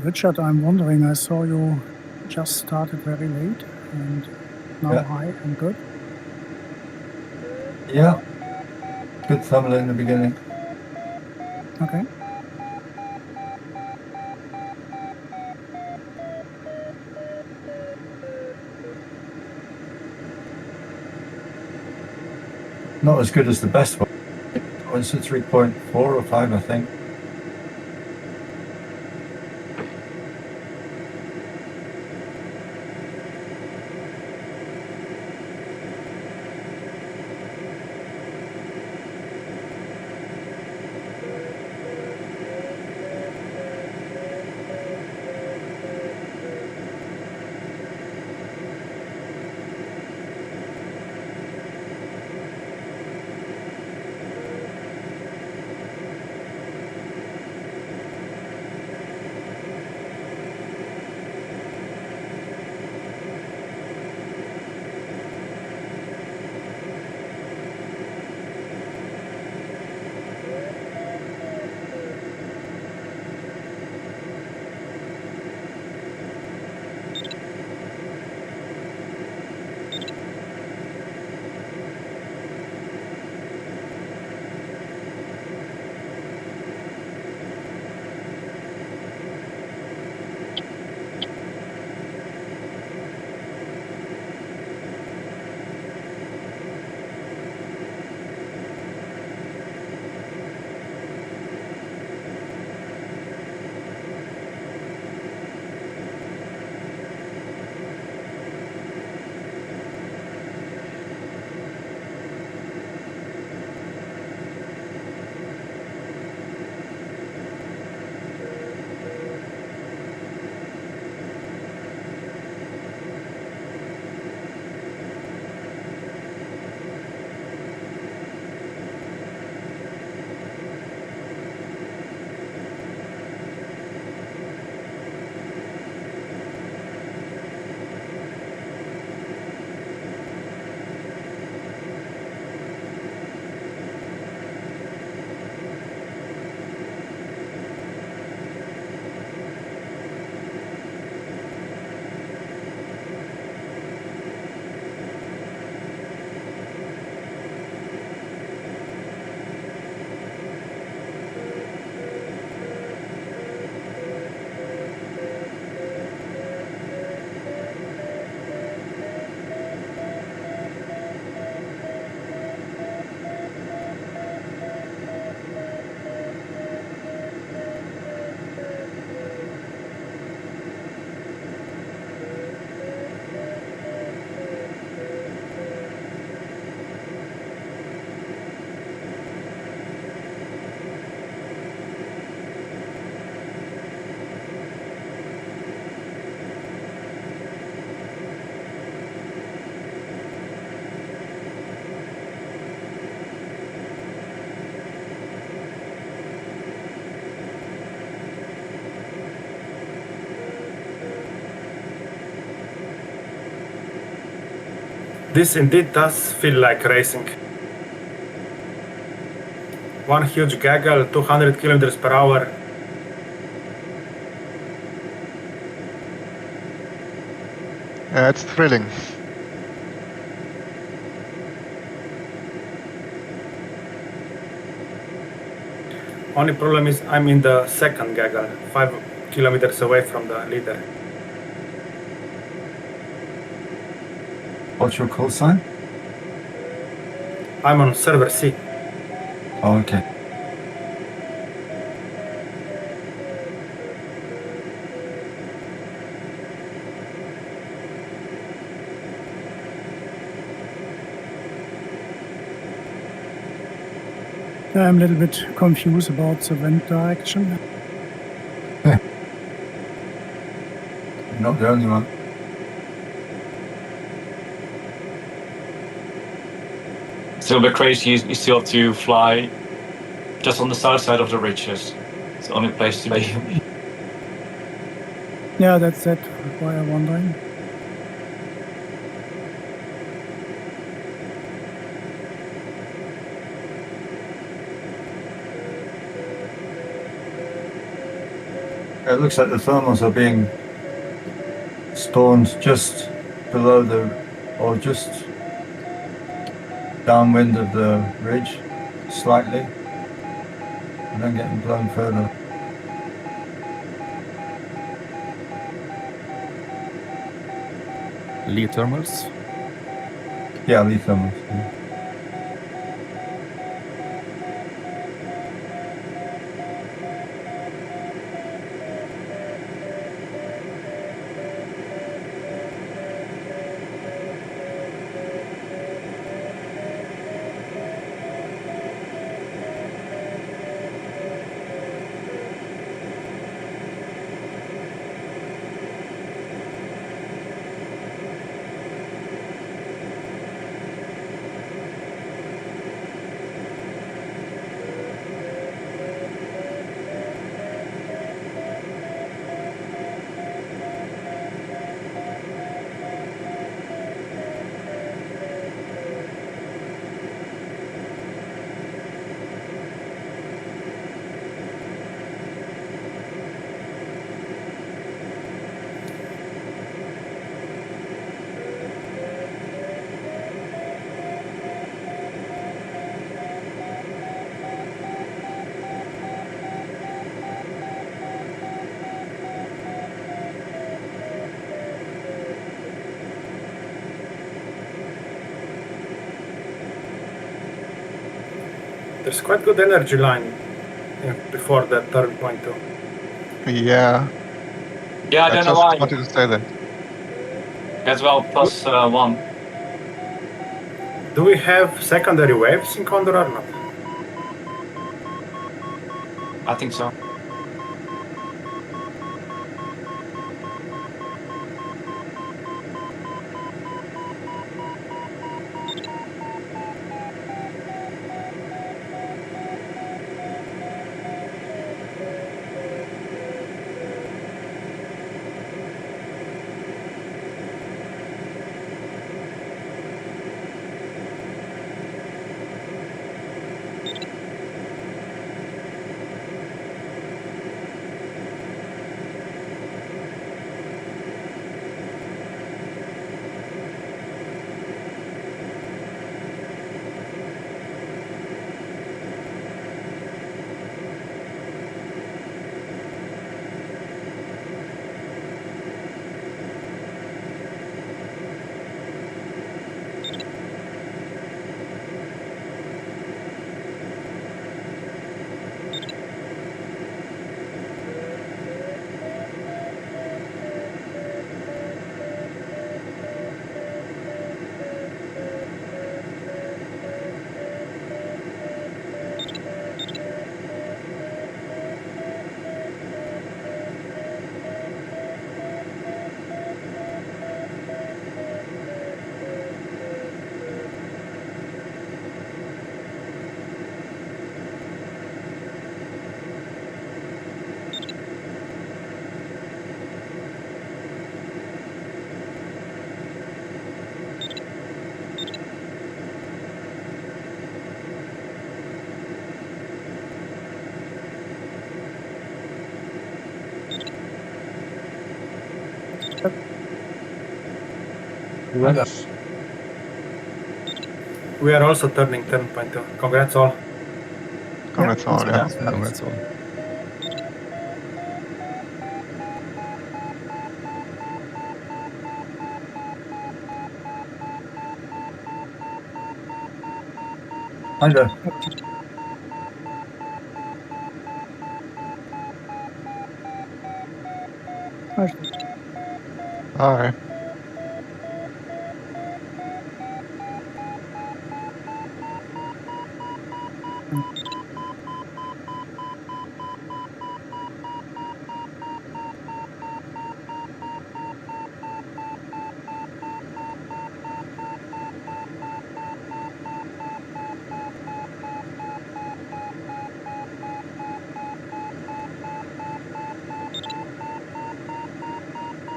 Richard, I'm wondering, I saw you just started very late and now Yeah. high and good. Yeah. Good thumbnail in the beginning. Okay. Not as good as the best one. It's a 3.4 or 5, I think. This indeed does feel like racing. One huge gaggle, 200 kilometers per hour. Yeah, it's thrilling. Only problem is I'm in the second gaggle, 5 kilometers away from the leader. What's your call sign? I'm on server C. Oh, okay. I'm a little bit confused about the wind direction. You're not the only one. It's a little bit crazy. You still have to fly just on the south side of the ridges. It's the only place to be. Yeah, that's why I'm wondering. It looks like the thermals are being spawned just below or just downwind of the ridge, slightly, and then getting blown further. Lee thermals. Yeah, Lee thermals. Yeah. There's quite good energy line before that turn point too. Yeah. Yeah, I don't know just why. wanted to say that. As well, +1. Do we have secondary waves in Condor or not? I think so. Congrats. We are also turning turn point too. Congrats all. Congrats all, yeah. Congrats all. Hi there. All right.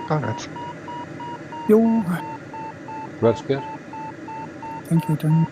Congrats. Yo, Congrats, kid. thank you, Dan.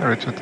Richard.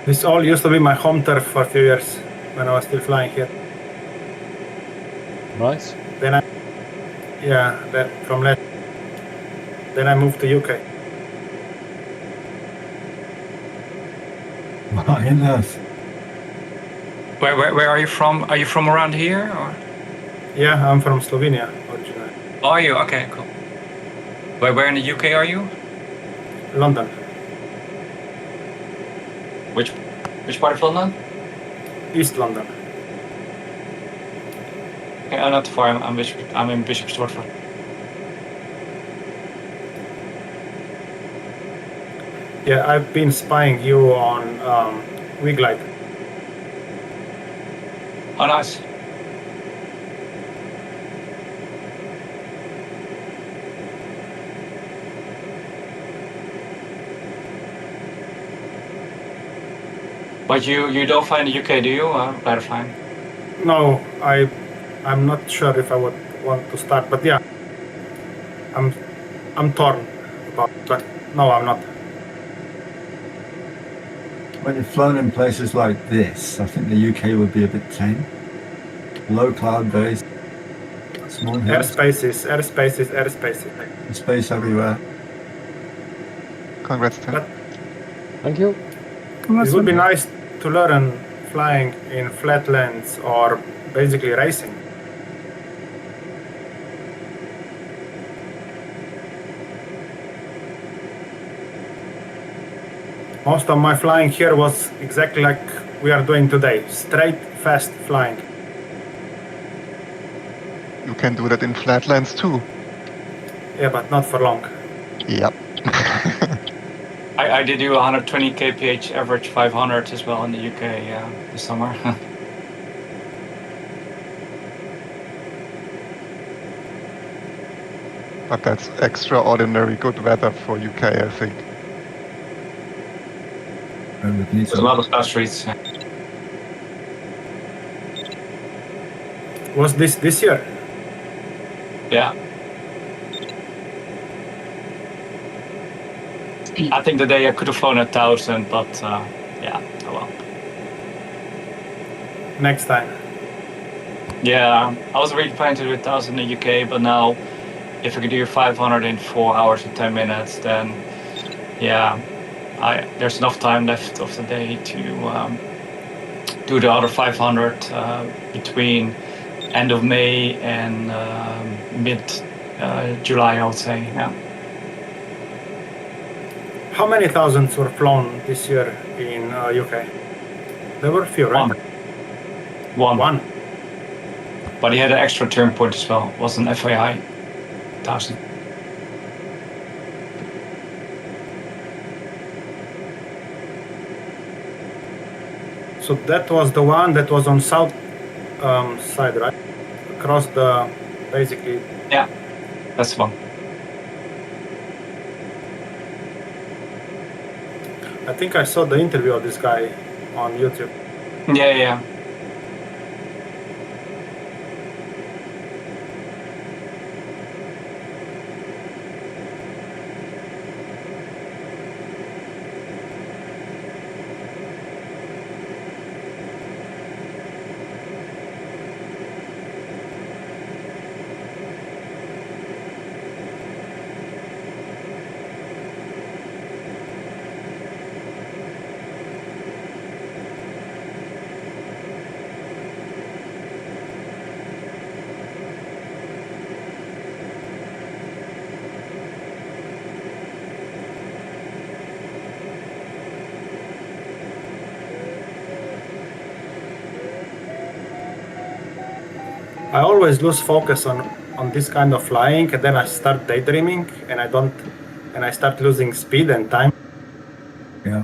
This all used to be my home turf for a few years when I was still flying here. Nice. Then I moved to UK. What in earth? Where are you from? Are you from around here? Or? Yeah, I'm from Slovenia originally. Oh, are you? Okay, cool. Where in the UK are you? London. Which part of London? East London. Okay, I'm not too far. I'm in Bishop Stortford. Yeah, I've been spying you on Wiglite. Oh, nice. But you don't fly in the UK, do you? Better flying. No, I'm not sure if I would want to start, but yeah, I'm torn about it, but no, I'm not. When you've flown in places like this, I think the UK would be a bit tame. Low cloud base, small hills, Airspaces. space everywhere. Congrats, Tim. But Thank you. it would be nice to learn flying in flatlands or basically racing. Most of my flying here was exactly like we are doing today, straight, fast flying. You can do that in flatlands too. Yeah, but not for long. Yep. I did do 120 kph average 500 as well in the UK this summer. But that's extraordinary good weather for UK, I think. There's a lot of fast streets. Was this year? Yeah. I think the day I could have flown 1,000, but yeah, oh well. Next time. Yeah, I was really planning to do 1,000 in the UK, but now if I could do 500 in 4 hours and 10 minutes, then yeah, there's enough time left of the day to do the other 500 between end of May and mid-July, I would say. Yeah. How many thousands were flown this year in UK? There were a few, right? One. But he had an extra turn point as well. It was an FAI 1000. So that was the one that was on south side, right? Across the, basically. Yeah, that's the one. I think I saw the interview of this guy on YouTube. Yeah. I always lose focus on this kind of flying, and then I start daydreaming, and I start losing speed and time. Yeah.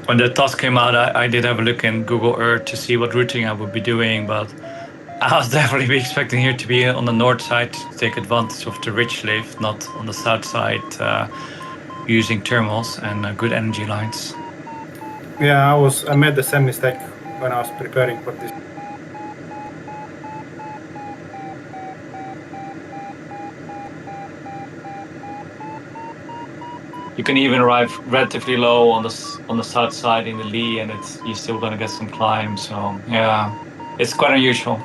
When the task came out, I did have a look in Google Earth to see what routing I would be doing, but I was definitely expecting here to be on the north side to take advantage of the ridge lift, not on the south side using thermals and good energy lines. Yeah, I made the same mistake when I was preparing for this. you can even arrive relatively low on the south side in the lee, and you're still gonna get some climb. So yeah, it's quite unusual.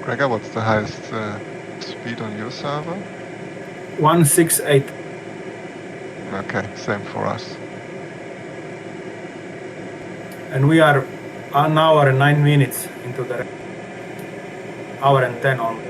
Gregor, what's the highest speed on your server? 168. Okay, same for us. And we are an hour and 9 minutes into the hour and 10 on.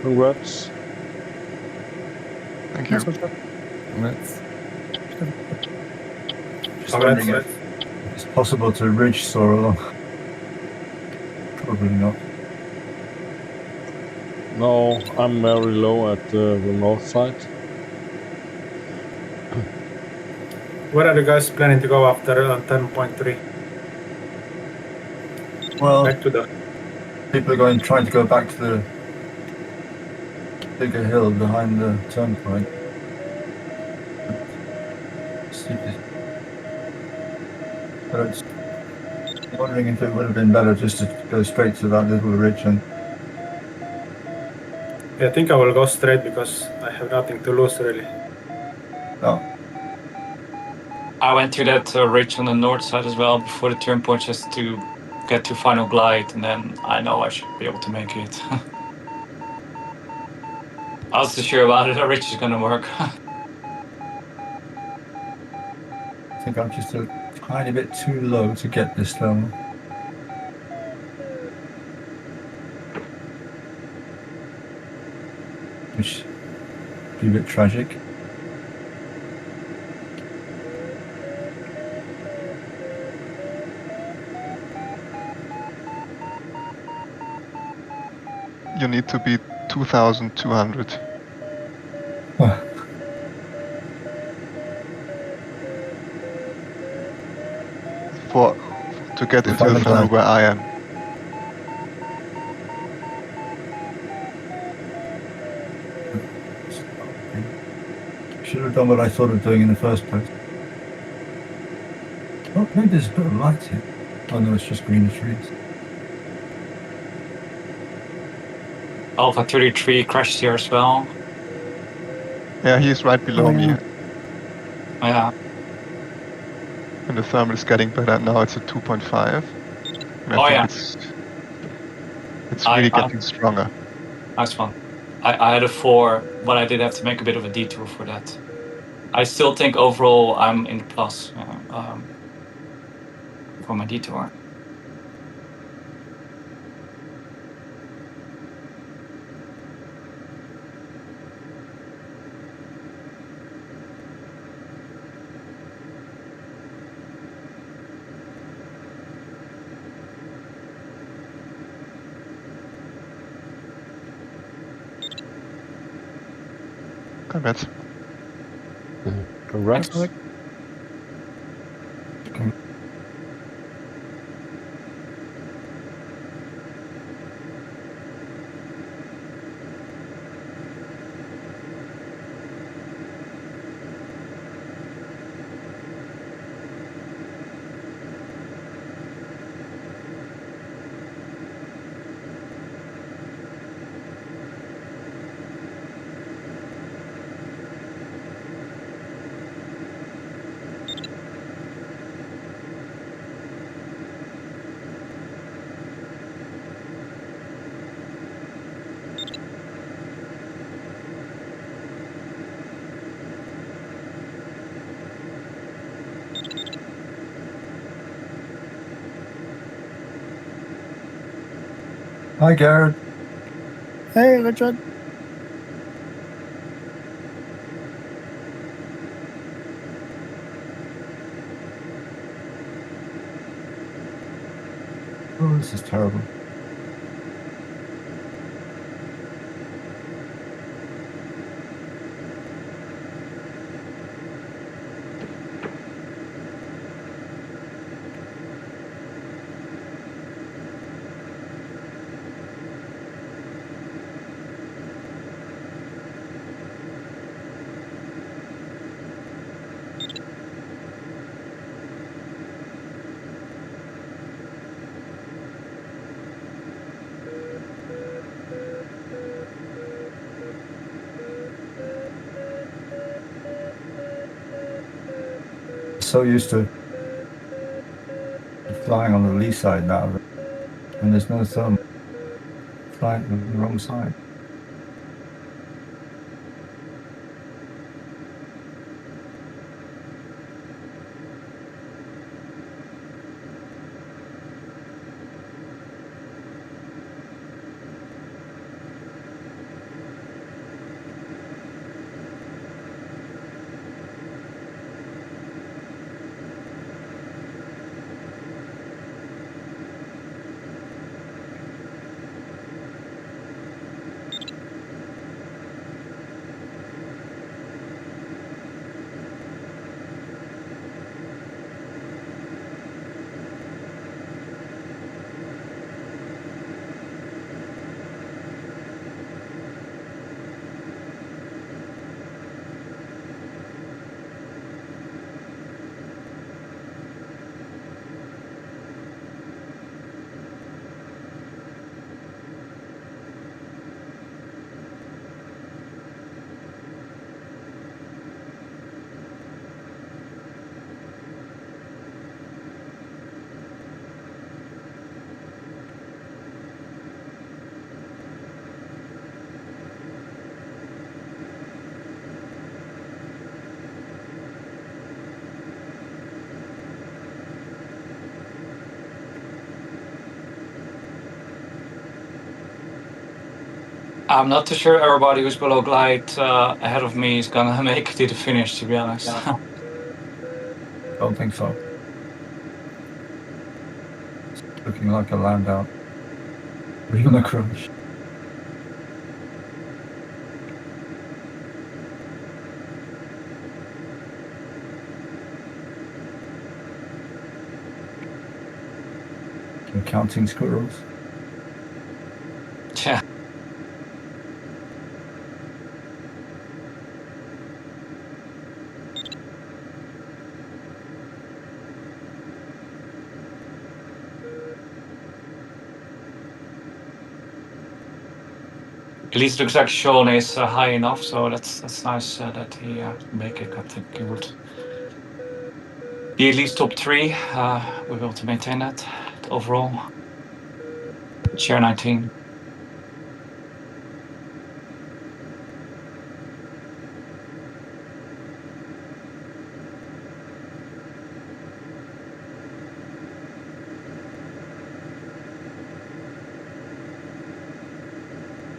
Congrats. Thank you. That's what's up. Congrats. Just wondering if it's possible to ridge soar along. Probably not. No, I'm very low at the north side. Where are you guys planning to go after 10.3? Well, Back to the. people are trying to go back to the bigger hill behind the turnpike. But it's wondering if it would have been better just to go straight to that little ridge and Yeah, I think I will go straight because I have nothing to lose really. oh, I went to that ridge on the north side as well before the turn point just to get to final glide, and then I know I should be able to make it. I was so sure about it, the ridge is gonna work. I think I'm just a tiny bit too low to get this level. Which would be a bit tragic. you need to be 2,200 to get into the funnel where I am. Should have done what I thought of doing in the first place. Oh, maybe there's a bit of light here. Oh no, it's just greener trees. Alpha 33 crashed here as well. Yeah, he's right below me. Yeah. And the thermal is getting better. Now it's at 2.5. Oh yeah. It's really getting stronger. Nice one. I had a 4, but I did have to make a bit of a detour for that. I still think overall I'm in the plus for my detour. Congrats. Congrats. Hi, Garrett. Hey, Richard. Oh, this is terrible. So used to flying on the lee side now, and there's no thermal. Flying on the wrong side. I'm not too sure everybody who's below glide ahead of me is gonna make it to the finish, to be honest. Don't think so. It's looking like a land out. We're gonna crash. I'm counting squirrels. Yeah. At least it looks like Sean is high enough, so that's nice that he make it. I think he would be at least top 3. We're able to maintain that overall. Share 19.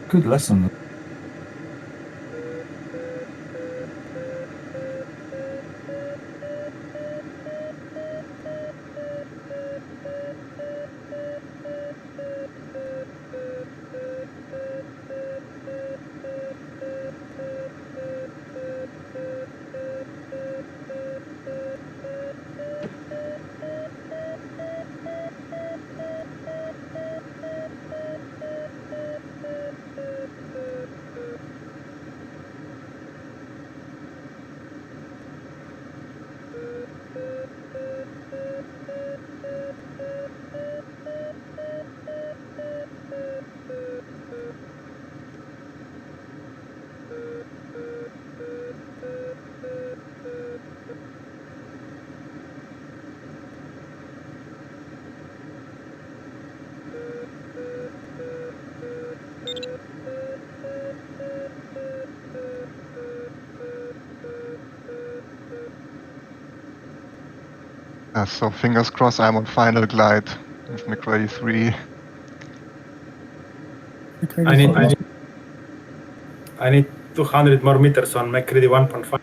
Good lesson. So fingers crossed I'm on final glide with McRae 3. I need 200 more meters on McCready 1.5.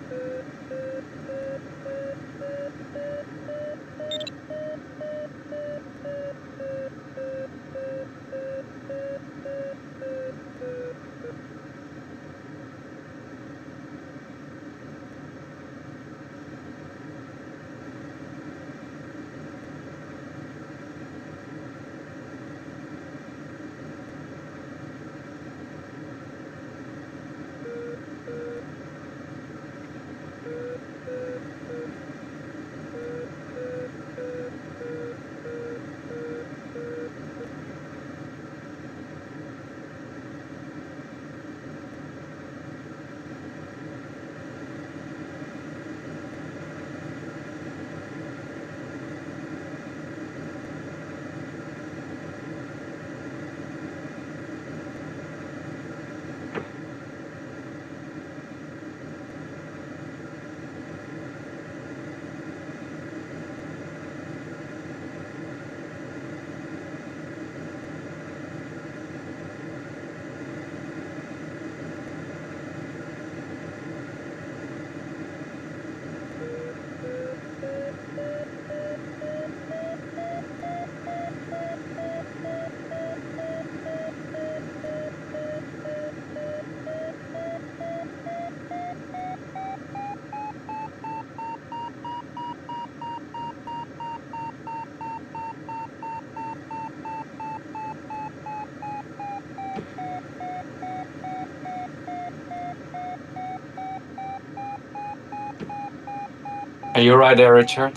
Are you right there, Richard?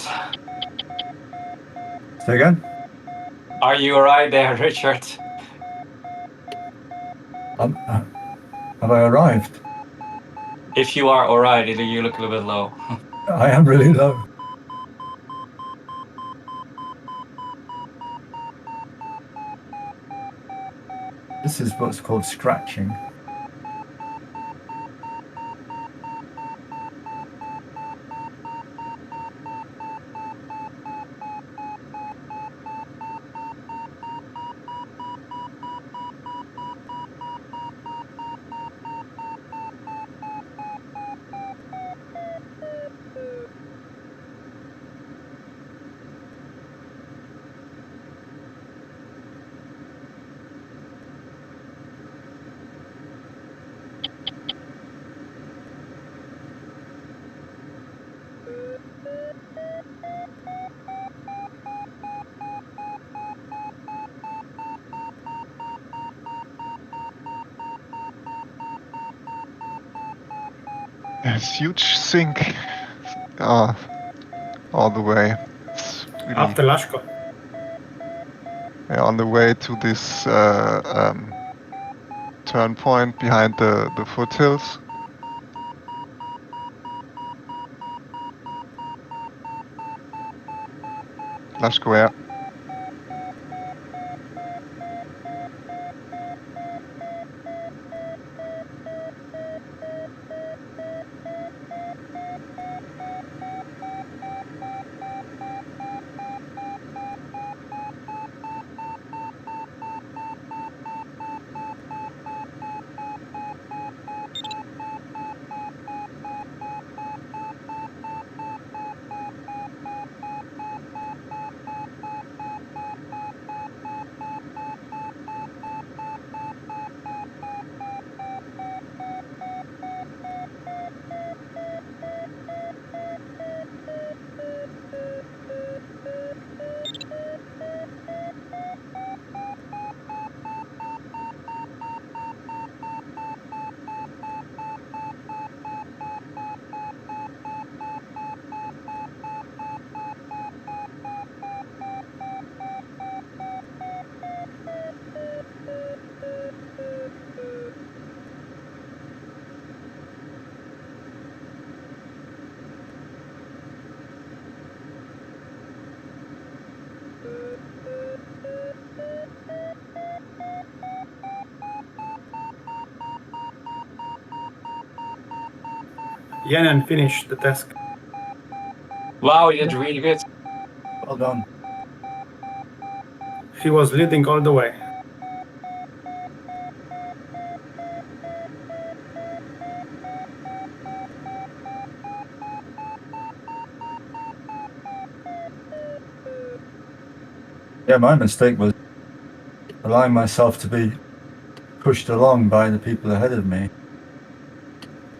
Say again? Are you right there, Richard? Have I arrived? If you are alright, you look a little bit low. I am really low. This is what's called scratching. There's huge sink all the way. It's really After Lashko. on the way to this turn point behind the foothills. Lashko, yeah. Yennen finished the task. Wow, you did really good. Well done. He was leading all the way. Yeah, my mistake was allowing myself to be pushed along by the people ahead of me.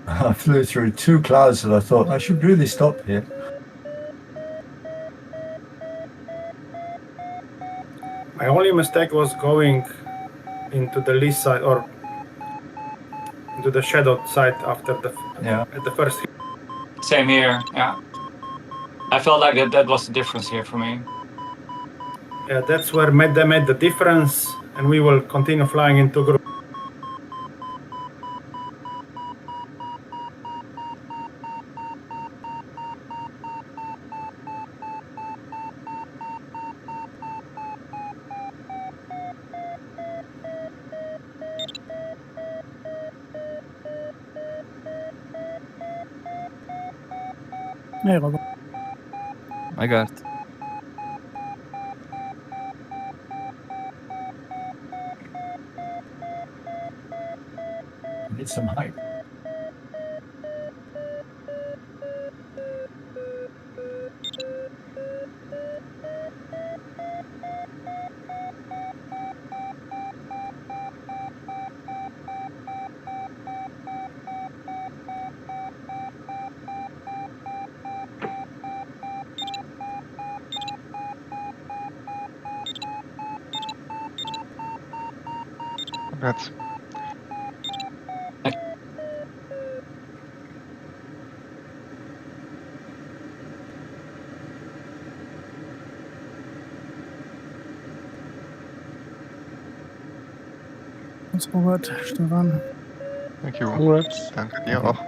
I flew through 2 clouds that I thought I should really stop here. My only mistake was going into the lee side or into the shadowed side after at the first hit. Same here, yeah. I felt like that was the difference here for me. Yeah, that's where they made the difference, and we will continue flying into group. Hey, Robert. I got. Need some height. Congrats. Thanks, Robert. Stefan. Thank you. Congrats. Danke dir auch.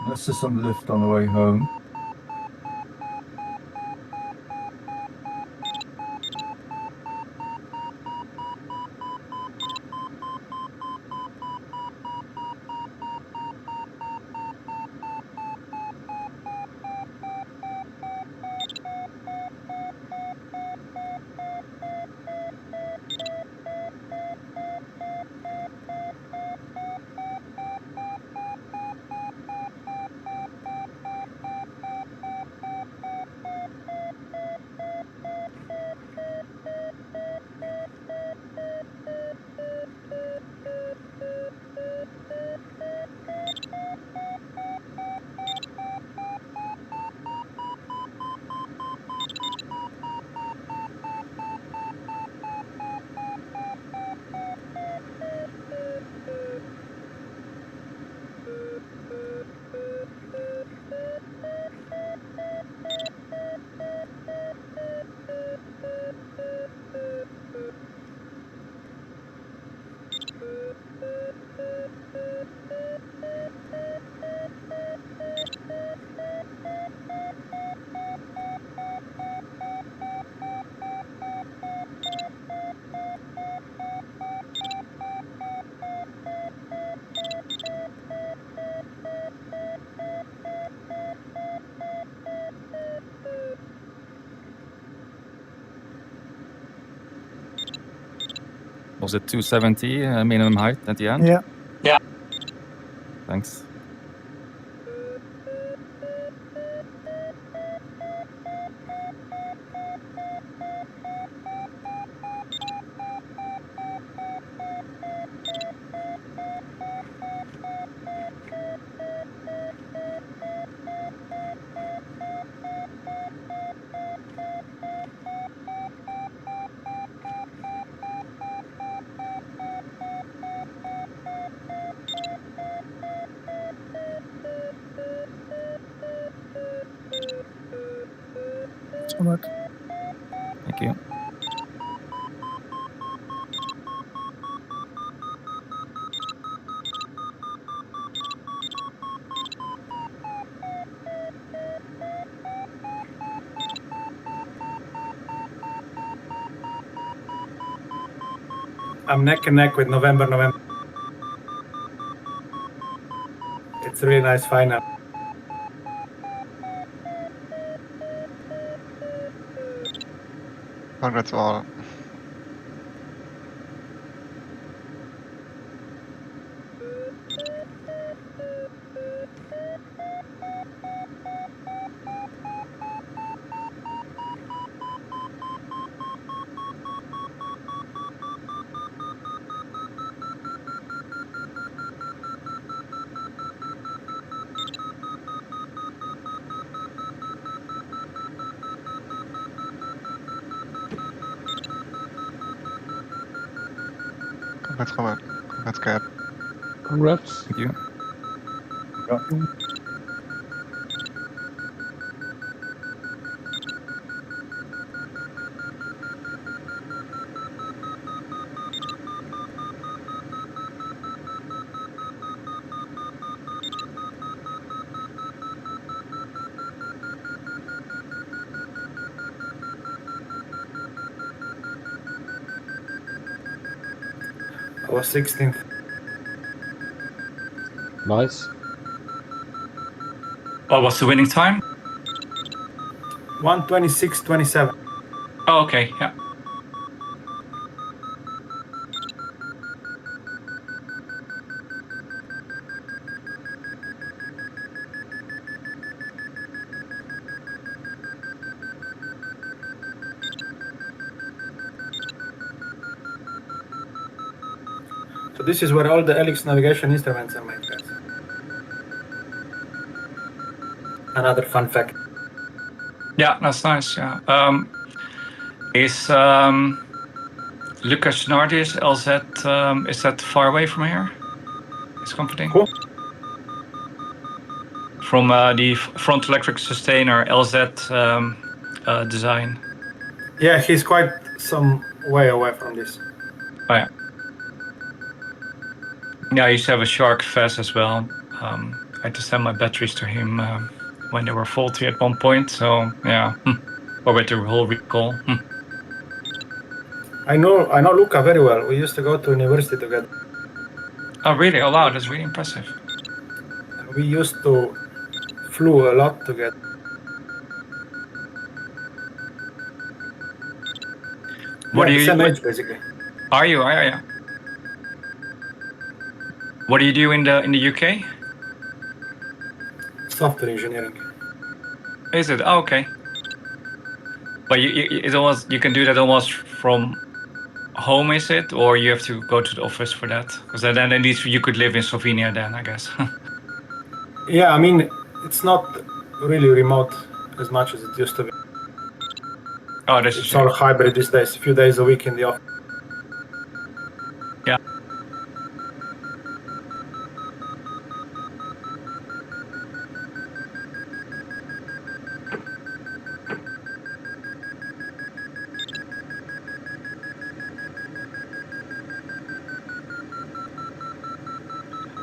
Let's do some lift on the way home. Was it 270 minimum height at the end? Yeah. Yeah. Thanks. So much. Thank you. I'm neck and neck with November. It's a really nice final. Congrats all. Congrats, Robert. Congrats, Cap. Congrats. Thank you. I was 16th. Nice. What was the winning time? 1:26.27. Oh, okay. Yeah. So this is where all the Helix navigation instruments are made, guys. Another fun fact. Yeah, that's nice. Yeah. Is Lucas Nardis LZ? Is that far away from here? It's comforting. Cool. From the front electric sustainer LZ design. Yeah, he's quite some way away from this. Oh, yeah. Yeah, I used to have a Shark Fez as well. I had to send my batteries to him when they were faulty at one point. So yeah, or with the whole recall. I know Luca very well. We used to go to university together. Oh really? Oh wow, that's really impressive. We used to flew a lot together. What yeah, do you? same age basically. Are you? Yeah. What do you do in the UK? Software engineering. Is it? Oh, okay. But it's almost, you can do that almost from home, is it? Or you have to go to the office for that? Because then at least you could live in Slovenia then, I guess. Yeah, I mean, it's not really remote as much as it used to be. Oh, that's It's all hybrid these days, a few days a week in the office. Yeah.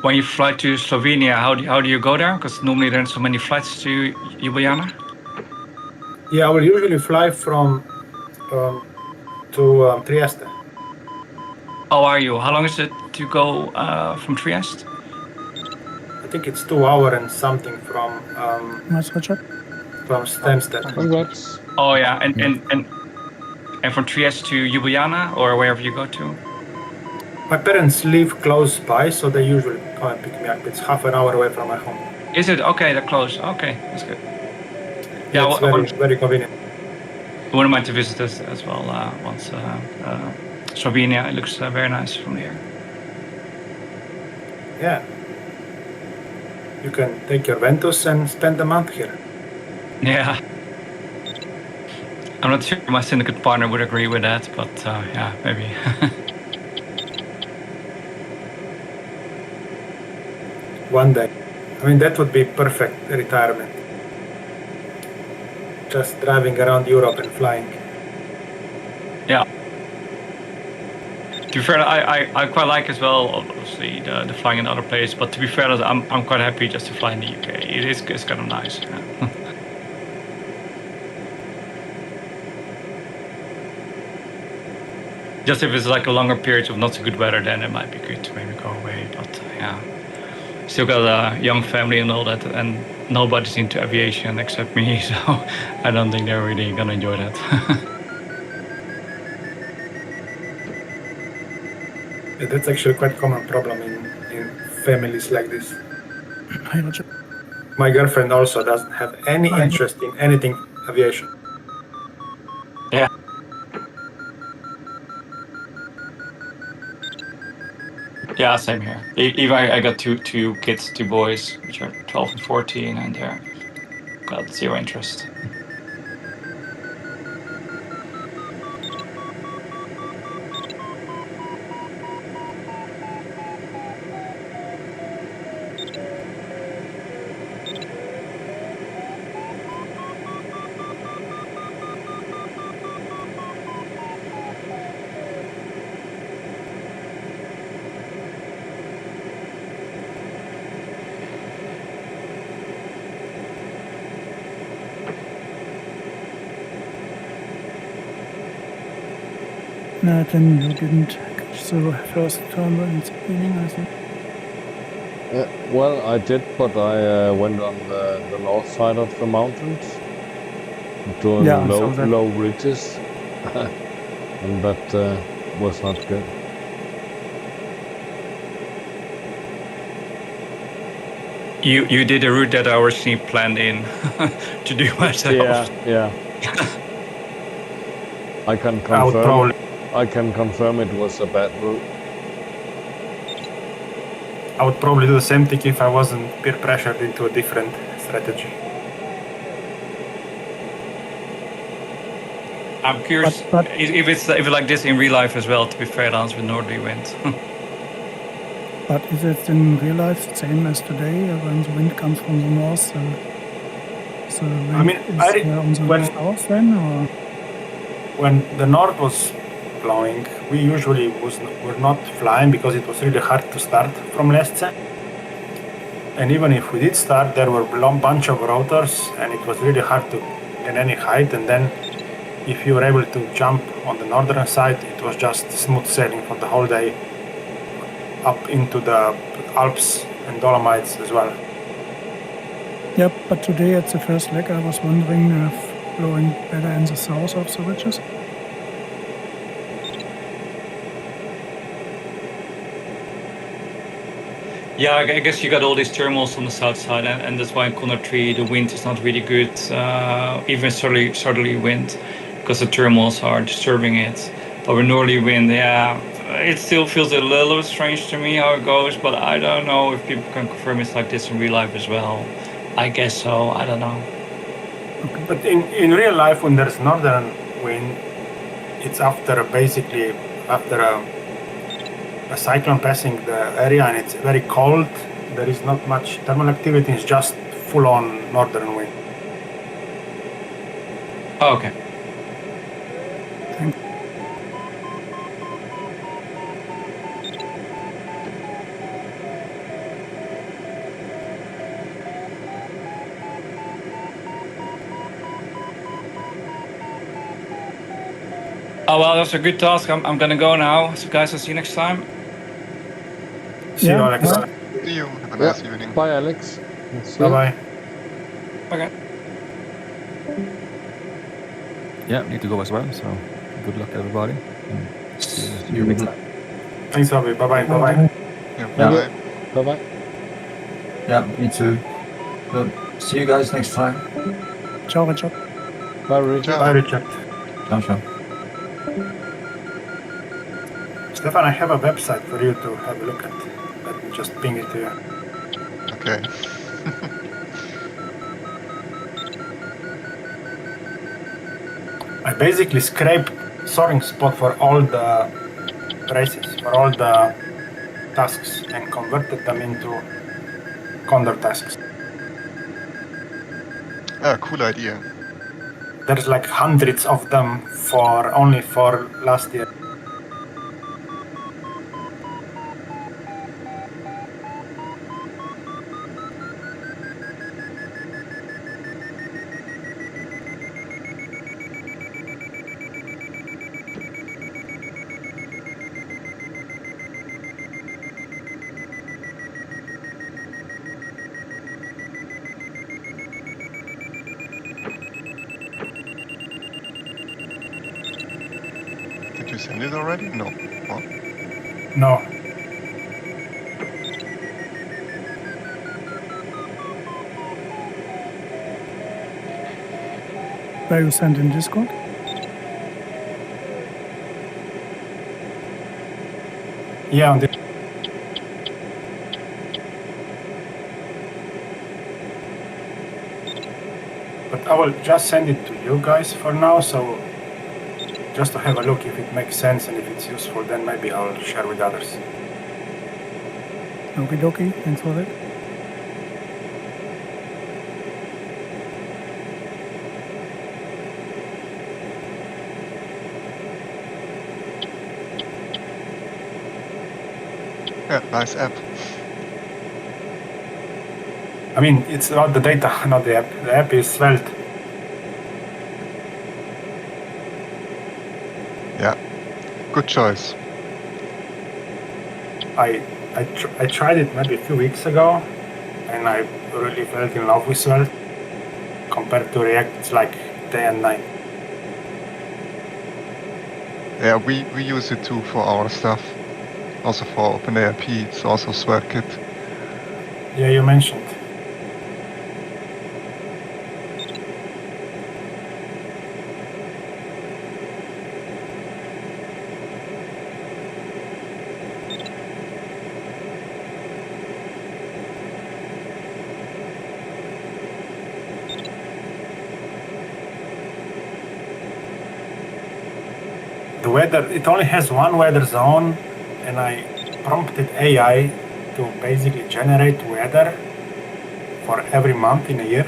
When you fly to Slovenia, how do you go there? Because normally there are so many flights to Ljubljana. Yeah, I will usually fly from to Trieste. How are you? How long is it to go from Trieste? I think it's 2 hours and something from Stansted. Congrats. Oh yeah, and from Trieste to Ljubljana or wherever you go to. My parents live close by, so they usually come and pick me up. It's half an hour away from my home. Is it? Okay, they're close. Okay, that's good. Yeah, it's very convenient. I wouldn't mind to visit this as well once. Slovenia, it looks very nice from here. Yeah. You can take your Ventus and spend a month here. Yeah. I'm not sure my syndicate partner would agree with that, but yeah, maybe. One day. I mean, that would be perfect retirement. Just driving around Europe and flying. Yeah. To be fair, I quite like as well, obviously, the flying in other places, but to be fair, I'm quite happy just to fly in the UK. It's kind of nice. Yeah. Just if it's like a longer period of not so good weather, then it might be good to maybe go away. But yeah, still got a young family and all that, and nobody's into aviation except me, so I don't think they're really gonna enjoy that. Yeah, that's actually quite a common problem in families like this. My girlfriend also doesn't have any interest in anything aviation. Yeah. Yeah, same here. Even I got two kids, 2 boys, which are 12 and 14, and they're got zero interest. No, then you didn't catch the first turn in the beginning, I think. Well, I did, but I went on the north side of the mountains, doing low ridges, and that was not good. You did a route that I originally planned in to do myself. Yeah. I can confirm. I can confirm it was a bad route. I would probably do the same thing if I wasn't peer pressured into a different strategy. I'm curious if it's like this in real life as well. To be fair, Lance, with northerly wind. But is it in real life the same as today when the wind comes from the north? So wind is on the south then, or when the north was blowing, we usually were not flying because it was really hard to start from Lestse. And even if we did start, there were a bunch of rotors, and it was really hard to gain any height. And then, if you were able to jump on the northern side, it was just smooth sailing for the whole day up into the Alps and Dolomites as well. Yep, but today at the first leg, I was wondering if blowing better in the south of the ridges. Yeah, I guess you got all these thermals on the south side, and that's why in Condor3 the wind is not really good, even southerly wind, because the thermals are disturbing it. But with northerly wind, yeah, it still feels a little bit strange to me how it goes, but I don't know if people can confirm it's like this in real life as well. I guess so, I don't know. Okay. But in real life, when there's northern wind, it's after a cyclone passing the area, and it's very cold. There is not much thermal activity. It's just full-on northern wind. Oh, okay. Thanks. Oh, well, that's a good task. I'm gonna go now. So, guys, I'll see you next time. See you, Alex. See you. Have a nice evening. Bye, Alex. Bye-bye. Okay. Yeah, need to go as well. So good luck, everybody. And see you next time. Thanks, Obi. Bye-bye. Bye-bye. Yeah, Thank bye. you. Bye bye. Yeah, me too. But see you guys next time. Ciao, Richard. Bye, Richard. Ciao. Bye, Richard. Ciao, ciao. Stefan, I have a website for you to have a look at. Let me just ping it to you. Okay. I basically scraped soaring spot for all the races, for all the tasks, and converted them into Condor tasks. Ah, cool idea. There's like hundreds of them for only for last year. Did you send it already? No. Oh. No. Where you send in Discord? Yeah, on the but I will just send it to you guys for now, so just to have a look if it makes sense and if it's useful, then maybe I'll share with others. Okie dokie, thanks for that. Yeah, nice app. I mean, it's about the data, not the app. The app is Svelte. Yeah. Good choice. I tried it maybe a few weeks ago, and I really fell in love with Svelte. Compared to React, it's like day and night. Yeah, we use it too for our stuff. Also for OpenARP, it's also SweatKit. Yeah, you mentioned. The weather, it only has one weather zone, and I prompted AI to basically generate weather for every month in a year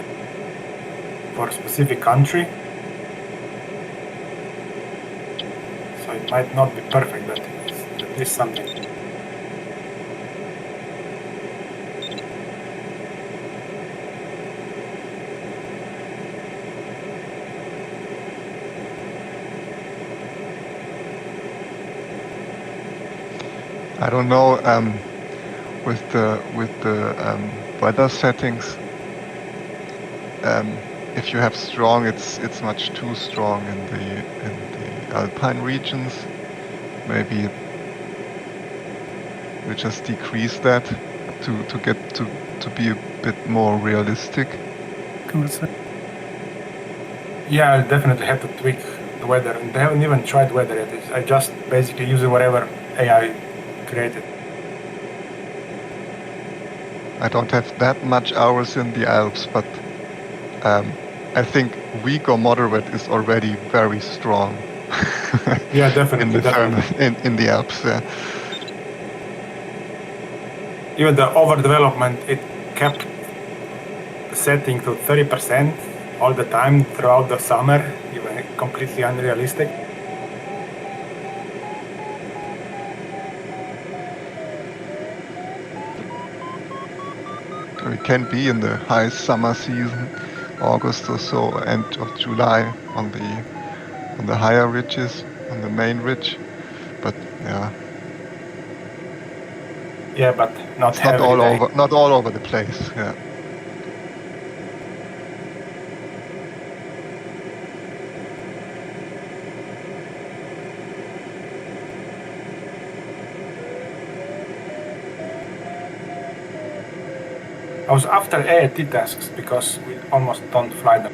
for a specific country. So it might not be perfect, but it's at least something. I don't know with the weather settings. If you have strong, it's much too strong in the alpine regions. Maybe we just decrease that to get to be a bit more realistic. Yeah, I definitely have to tweak the weather, and they haven't even tried weather yet. I just basically using whatever AI created. I don't have that much hours in the Alps, but I think weak or moderate is already very strong. Yeah, definitely. In the Alps. Yeah. Even the overdevelopment, it kept setting to 30% all the time throughout the summer, even completely unrealistic. We can be in the high summer season, August or so, end of July on the higher ridges, on the main ridge, but yeah. Yeah, but not It's all over. Not all over the place. Yeah. I was after AAT tasks because we almost don't fly them.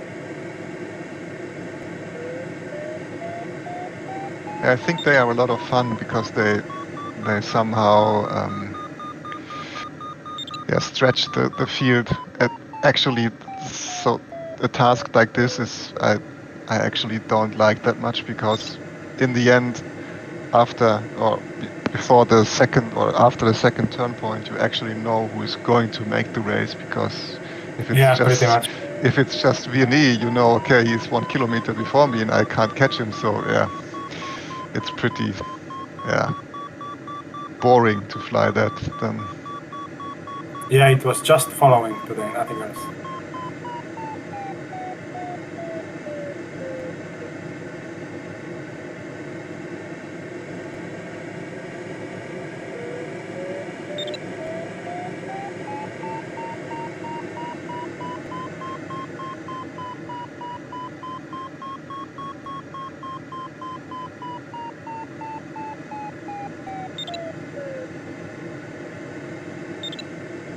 I think they are a lot of fun because they somehow stretch the field. Actually, so a task like this is I actually don't like that much because in the end, after or before the second or after the second turn point, you actually know who is going to make the race, because if it's Pretty much. if it's just VNE, you know, okay, he's 1 kilometer before me and I can't catch him. So yeah, it's pretty boring to fly that then. Yeah, it was just following today, nothing else.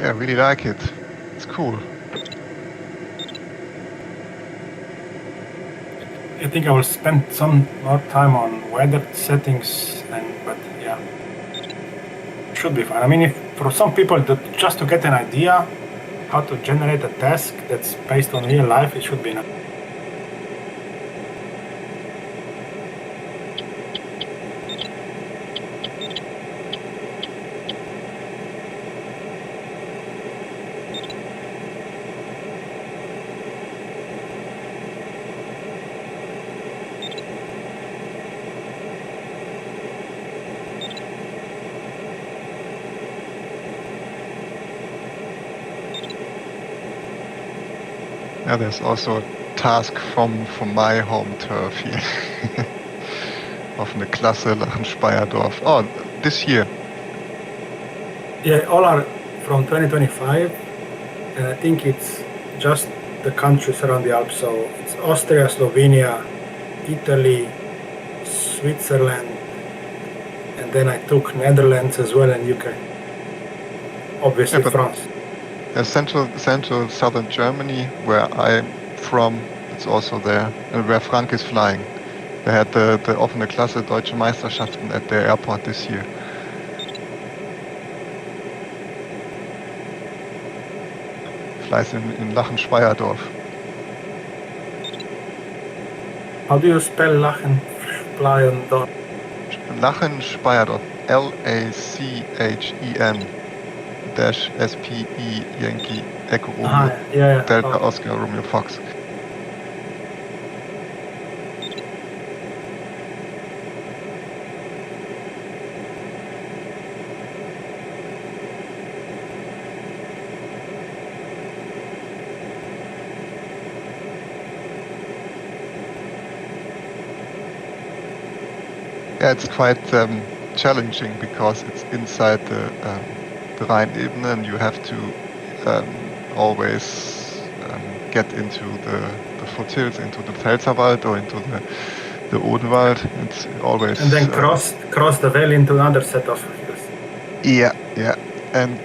Yeah, I really like it. It's cool. I think I will spend some more time on weather settings, but yeah, should be fine. I mean, if for some people just to get an idea how to generate a task that's based on real life, it should be enough. Yeah, there's also a task from my home turf here. Offene Klasse, Lachen-Speyerdorf. Oh, this year. Yeah, all are from 2025, and I think it's just the countries around the Alps. So it's Austria, Slovenia, Italy, Switzerland, and then I took Netherlands as well and UK. Obviously France. Central southern Germany, where I'm from, it's also there, and where Frank is flying. They had the offene Klasse Deutsche Meisterschaften at their airport this year. Flies in Lachen-Speyerdorf. How do you spell Lachen-Speyerdorf? Lachen-Speyerdorf. Lachen dash SPE Yankee Echo Romeo Delta Oscar Romeo Fox. Yeah, it's quite challenging because it's inside the Rheinebene, and you have to always get into the foothills, into the Pfälzerwald or into the Odenwald. It's always and then cross the valley into another set of hills. Yeah, and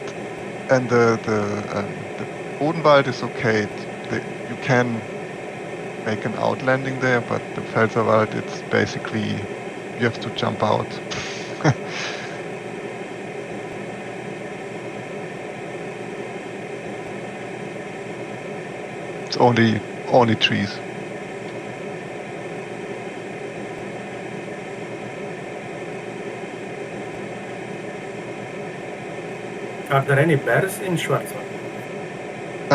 the Odenwald is okay. You can make an outlanding there, but the Pfälzerwald, it's basically you have to jump out. It's only trees. Are there any bears in Schwarzwald?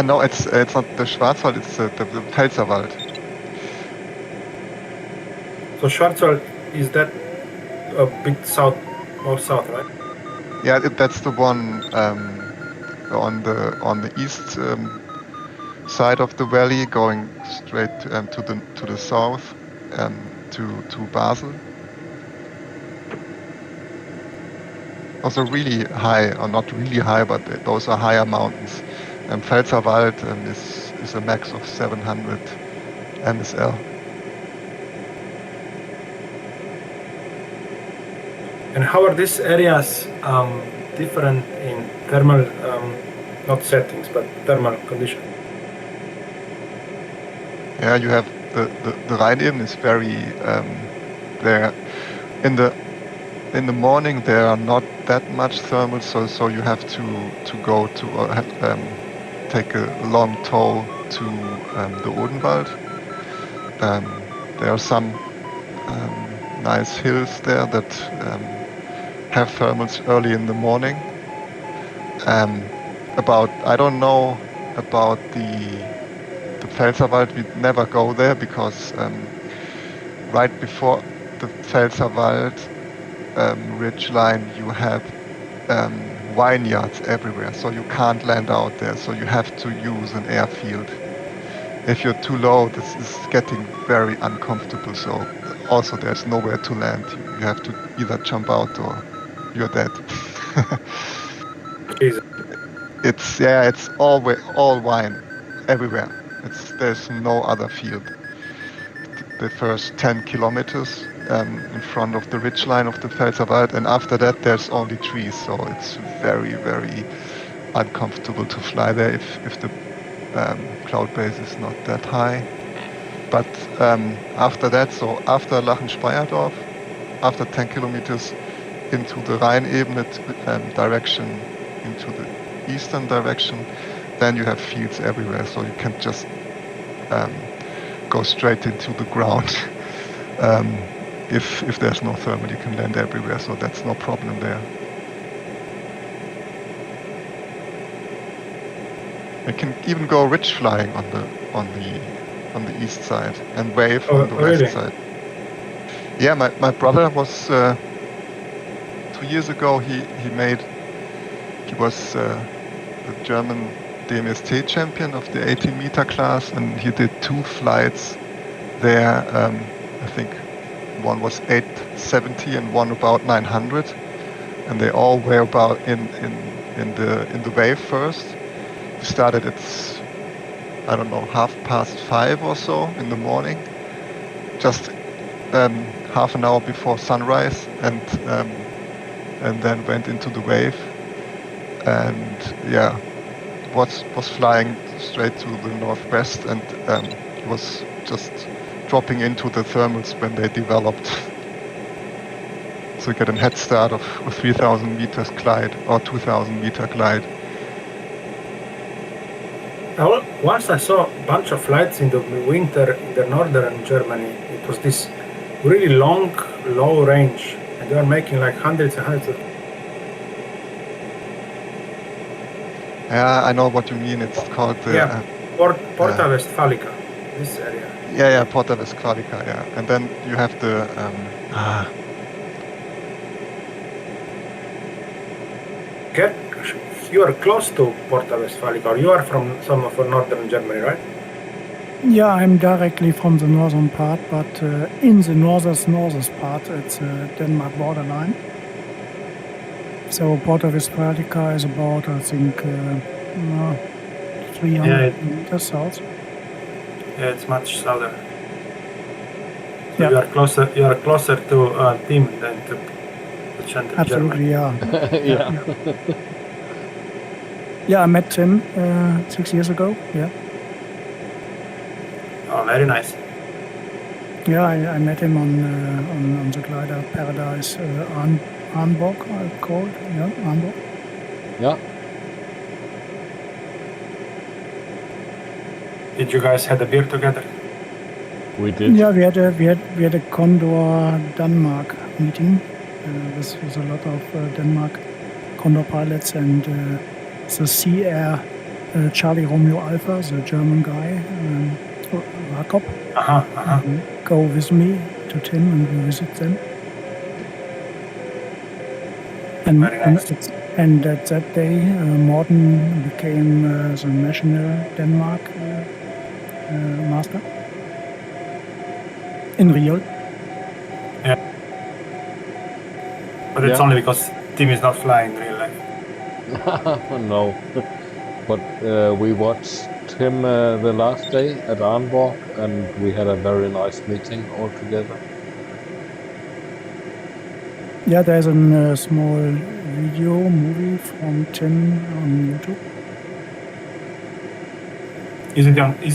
No, it's not the Schwarzwald. It's the Pfälzerwald. So Schwarzwald, is that a bit more south, right? Yeah, that's the one on the east side of the valley, going straight to the south to Basel. Also really high, or not really high, but those are higher mountains. Pfälzerwald is a max of 700 MSL. And how are these areas different in thermal not settings, but thermal condition. Yeah, you have the Rheinebene is very there in the morning there are not that much thermal, so you have to go to take a long tow to the Odenwald. There are some nice hills there that have thermals early in the morning. I don't know about the Pfälzerwald. We never go there because right before the Pfälzerwald ridgeline you have vineyards everywhere, so you can't land out there, so you have to use an airfield. If you're too low, this is getting very uncomfortable, so also there's nowhere to land. You have to either jump out or you're dead. It's all wine everywhere. There's no other field. The first 10 kilometers in front of the ridgeline of the Pfälzerwald, and after that there's only trees, so it's very, very uncomfortable to fly there if the cloud base is not that high. But after that, so after Lachen-Speyerdorf, after 10 kilometers into the Rheinebene direction, into the eastern direction, then you have fields everywhere, so you can just go straight into the ground. If there's no thermal, you can land everywhere, so that's no problem there. You can even go ridge flying on the east side and wave on the west side. Yeah, my brother was 2 years ago. He was the German DMST champion of the 18-meter class, and he did 2 flights there. I think one was 870 and one about 900, and they all were about in the wave first. We started at, I don't know, 5:30 or so in the morning, just half an hour before sunrise, and then went into the wave, and yeah, was flying straight to the northwest, and was just dropping into the thermals when they developed. So you get a head start of 3,000 meters glide or 2,000 meter glide. Once I saw a bunch of flights in the winter in the northern Germany. It was this really long, low range, and they were making like hundreds and hundreds of. Yeah, I know what you mean. It's called the Porta Westfalica, this area. Yeah, Porta Westfalica. Yeah, and then you have the You are close to Porta Westfalica, or you are from some of northern Germany, right? Yeah, I'm directly from the northern part, but in the northern part, it's Denmark borderline. So Porta Westfalica is about, I think, 300 meters south. Yeah, it's much southern. So Yeah. You are closer to Tim than to central Absolutely, Germany. yeah. Yeah, I met Tim 6 years ago. Yeah. Oh, very nice. Yeah, I met him on the glider Paradise Arnborg, I called. Yeah, Arnborg. Yeah. Did you guys have a beer together? We did. Yeah, we had a Condor Denmark meeting with a lot of Denmark Condor pilots, and the CR Charlie Romeo Alpha, the German guy, Jakob, go with me to Tim and we visit them. And at that day, Morten became the national Denmark master in Rio. Yeah. But it's only because Tim is not flying in real life. No. But we watched him the last day at Arnborg, and we had a very nice meeting all together. Yeah, there's a small video movie from Tim on YouTube. Is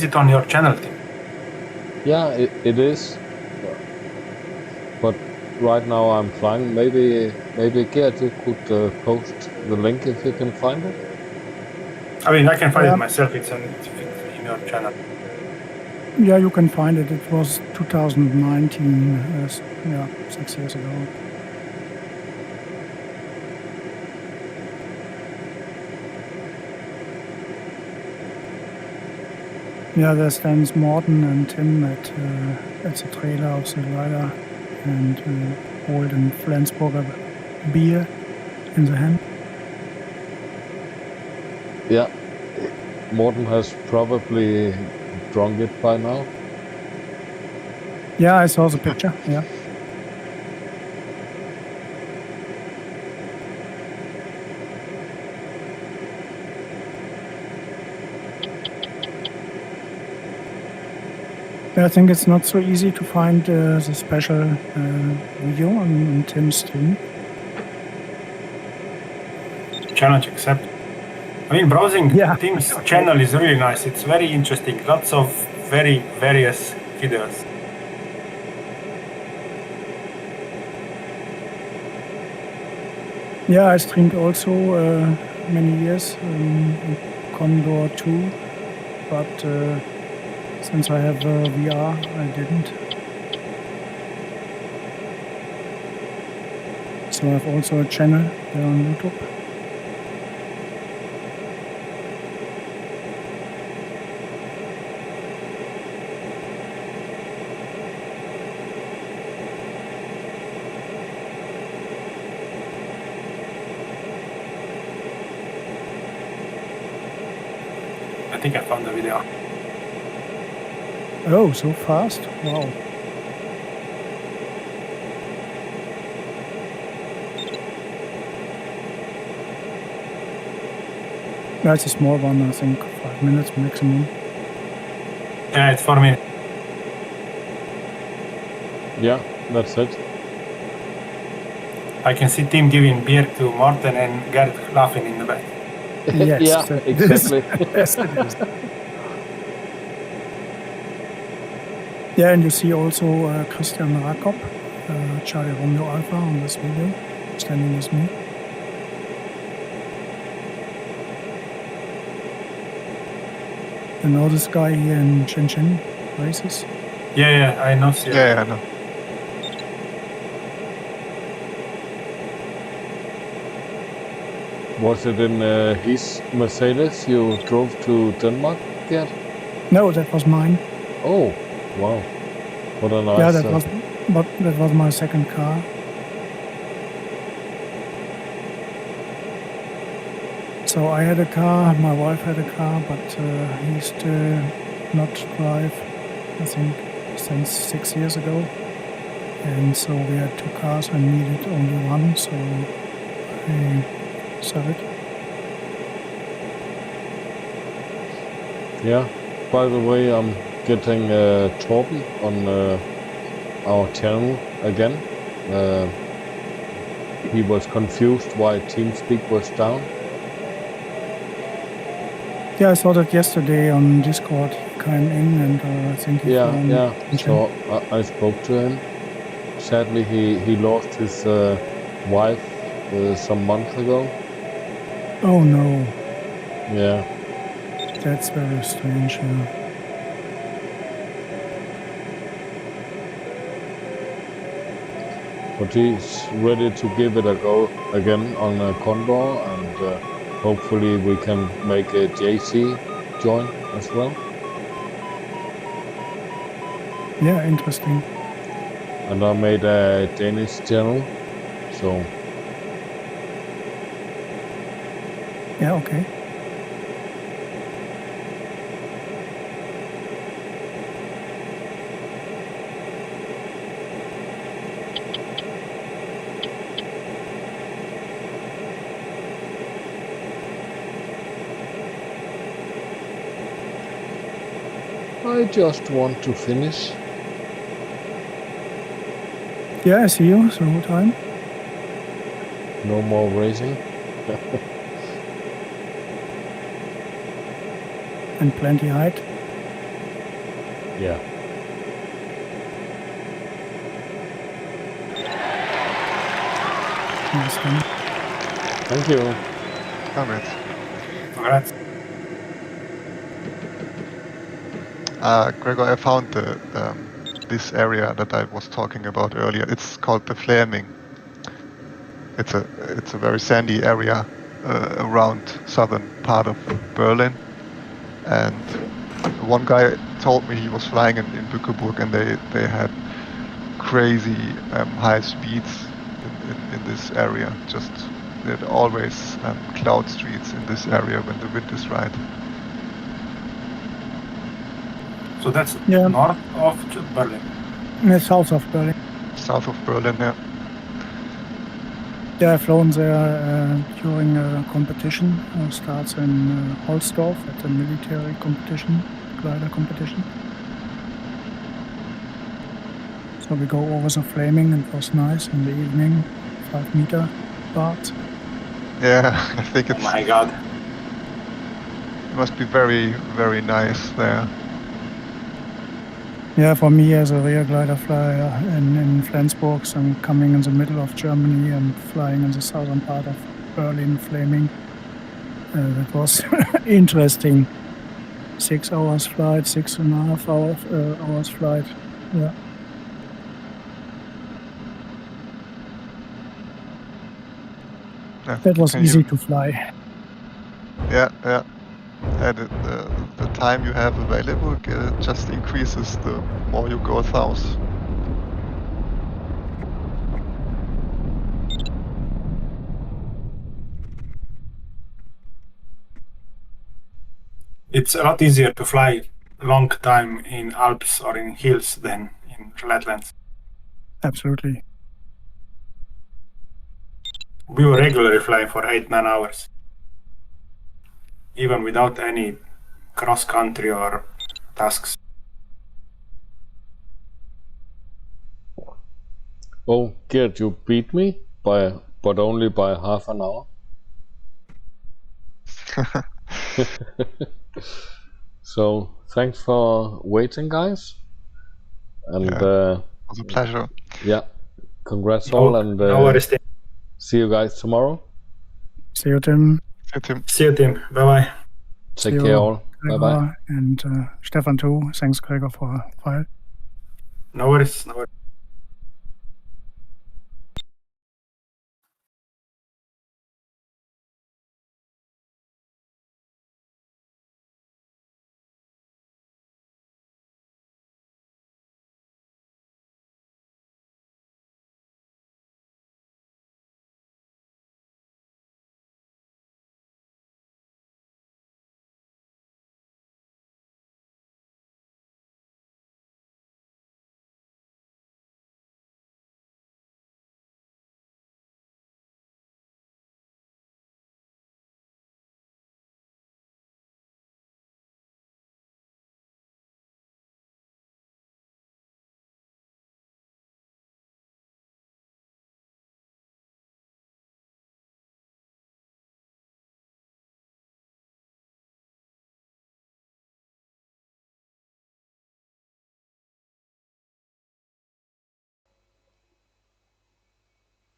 it on your channel, Tim? Yeah, it is. But right now I'm flying. Maybe Gerd, you could post the link if you can find it. I mean, I can find Yeah. it myself. It's in your channel. Yeah, you can find it. It was 2019, 6 years ago. Yeah, there stands Morten and Tim at the trailer of the rider and holding Flensburger beer in the hand. Yeah, Morten has probably drunk it by now. Yeah, I saw the picture. Yeah. I think it's not so easy to find the special video on Tim's stream. Challenge accept. I mean, browsing Yeah. Tim's channel is really nice. It's very interesting. Lots of very various videos. Yeah, I streamed also many years Condor3, but since I have VR, I didn't. So I have also a channel there on YouTube. I think I found the video. Oh, so fast? Wow. That's a small one, I think 5 minutes maximum. Yeah, it's 4 minutes. Yeah, that's it. I can see Tim giving beer to Morten and Gerd laughing in the back. Yes, Yeah, that exactly. Yes, it is. Yeah, and you see also Christian Rakob, Charlie Romeo Alpha on this video, standing with me. You know this guy here in Shenzhen races? Yeah, I know. Yeah, I know. Was it in his Mercedes you drove to Denmark, Gerd? No, that was mine. Oh, wow. What a nice... Yeah, that was my second car. So I had a car, my wife had a car, but he used to not drive, I think, since 6 years ago. And so we had two cars and needed only one, so I sold it. Yeah. By the way, I'm getting Torben on our channel again. He was confused why TeamSpeak was down. Yeah, I saw that yesterday on Discord. He came in and I think he found So I spoke to him. Sadly, he lost his wife some months ago. Oh no, Yeah. that's very strange. Yeah. But he's ready to give it a go again on Condor, and hopefully we can make a JC join as well. Yeah, interesting. And I made a Danish channel, so Yeah, okay. I just want to finish. Yeah, I see you. So time. No more racing. And plenty height. Yeah. Nice done. Thank you. Congrats. Congrats. Gregor, I found this area that I was talking about earlier. It's called the Fleming. It's a very sandy area around southern part of Berlin. And one guy told me he was flying in Bückeburg, and they had crazy high speeds in this area. Just there's always cloud streets in this area when the wind is right. So that's Yeah. north of Berlin. South of Berlin. South of Berlin, yeah. Yeah, I've flown there during a competition. Starts in Holzdorf at the military competition, glider competition. So we go over the Flaming, and it was nice in the evening, 5-meter part. Yeah, I think Oh it's. my god. It must be very, very nice there. Yeah, for me as a rear glider flyer in Flensburg, so I'm coming in the middle of Germany and flying in the southern part of Berlin, Flaming. That was interesting. 6 hours flight, 6.5 hours flight. Yeah. That was easy to fly. Yeah, yeah. And the time you have available just increases the more you go south. It's a lot easier to fly long time in Alps or in hills than in flatlands. Absolutely. We were regularly flying for 8-9 hours, even without any cross country or tasks. Oh, Gert, you beat me but only by half an hour. So thanks for waiting, guys. And it was a pleasure. Yeah, congrats all, and No worries, Tim. see you guys tomorrow. See you, Tim. See you, Tim. See you, Tim. Bye-bye. Take care all. Bye-bye. And Stefan too. Thanks, Gregor, for help. No worries. No worries.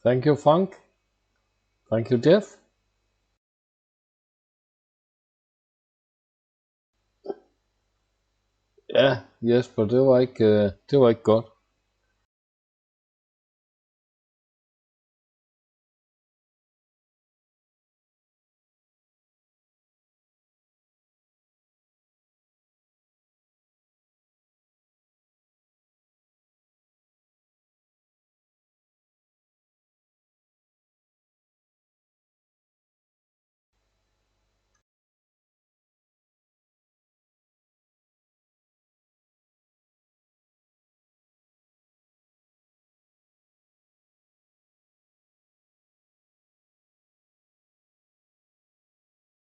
Thank you, Frank. Thank you, Jeff. Ja, Jesper, det var ikke godt.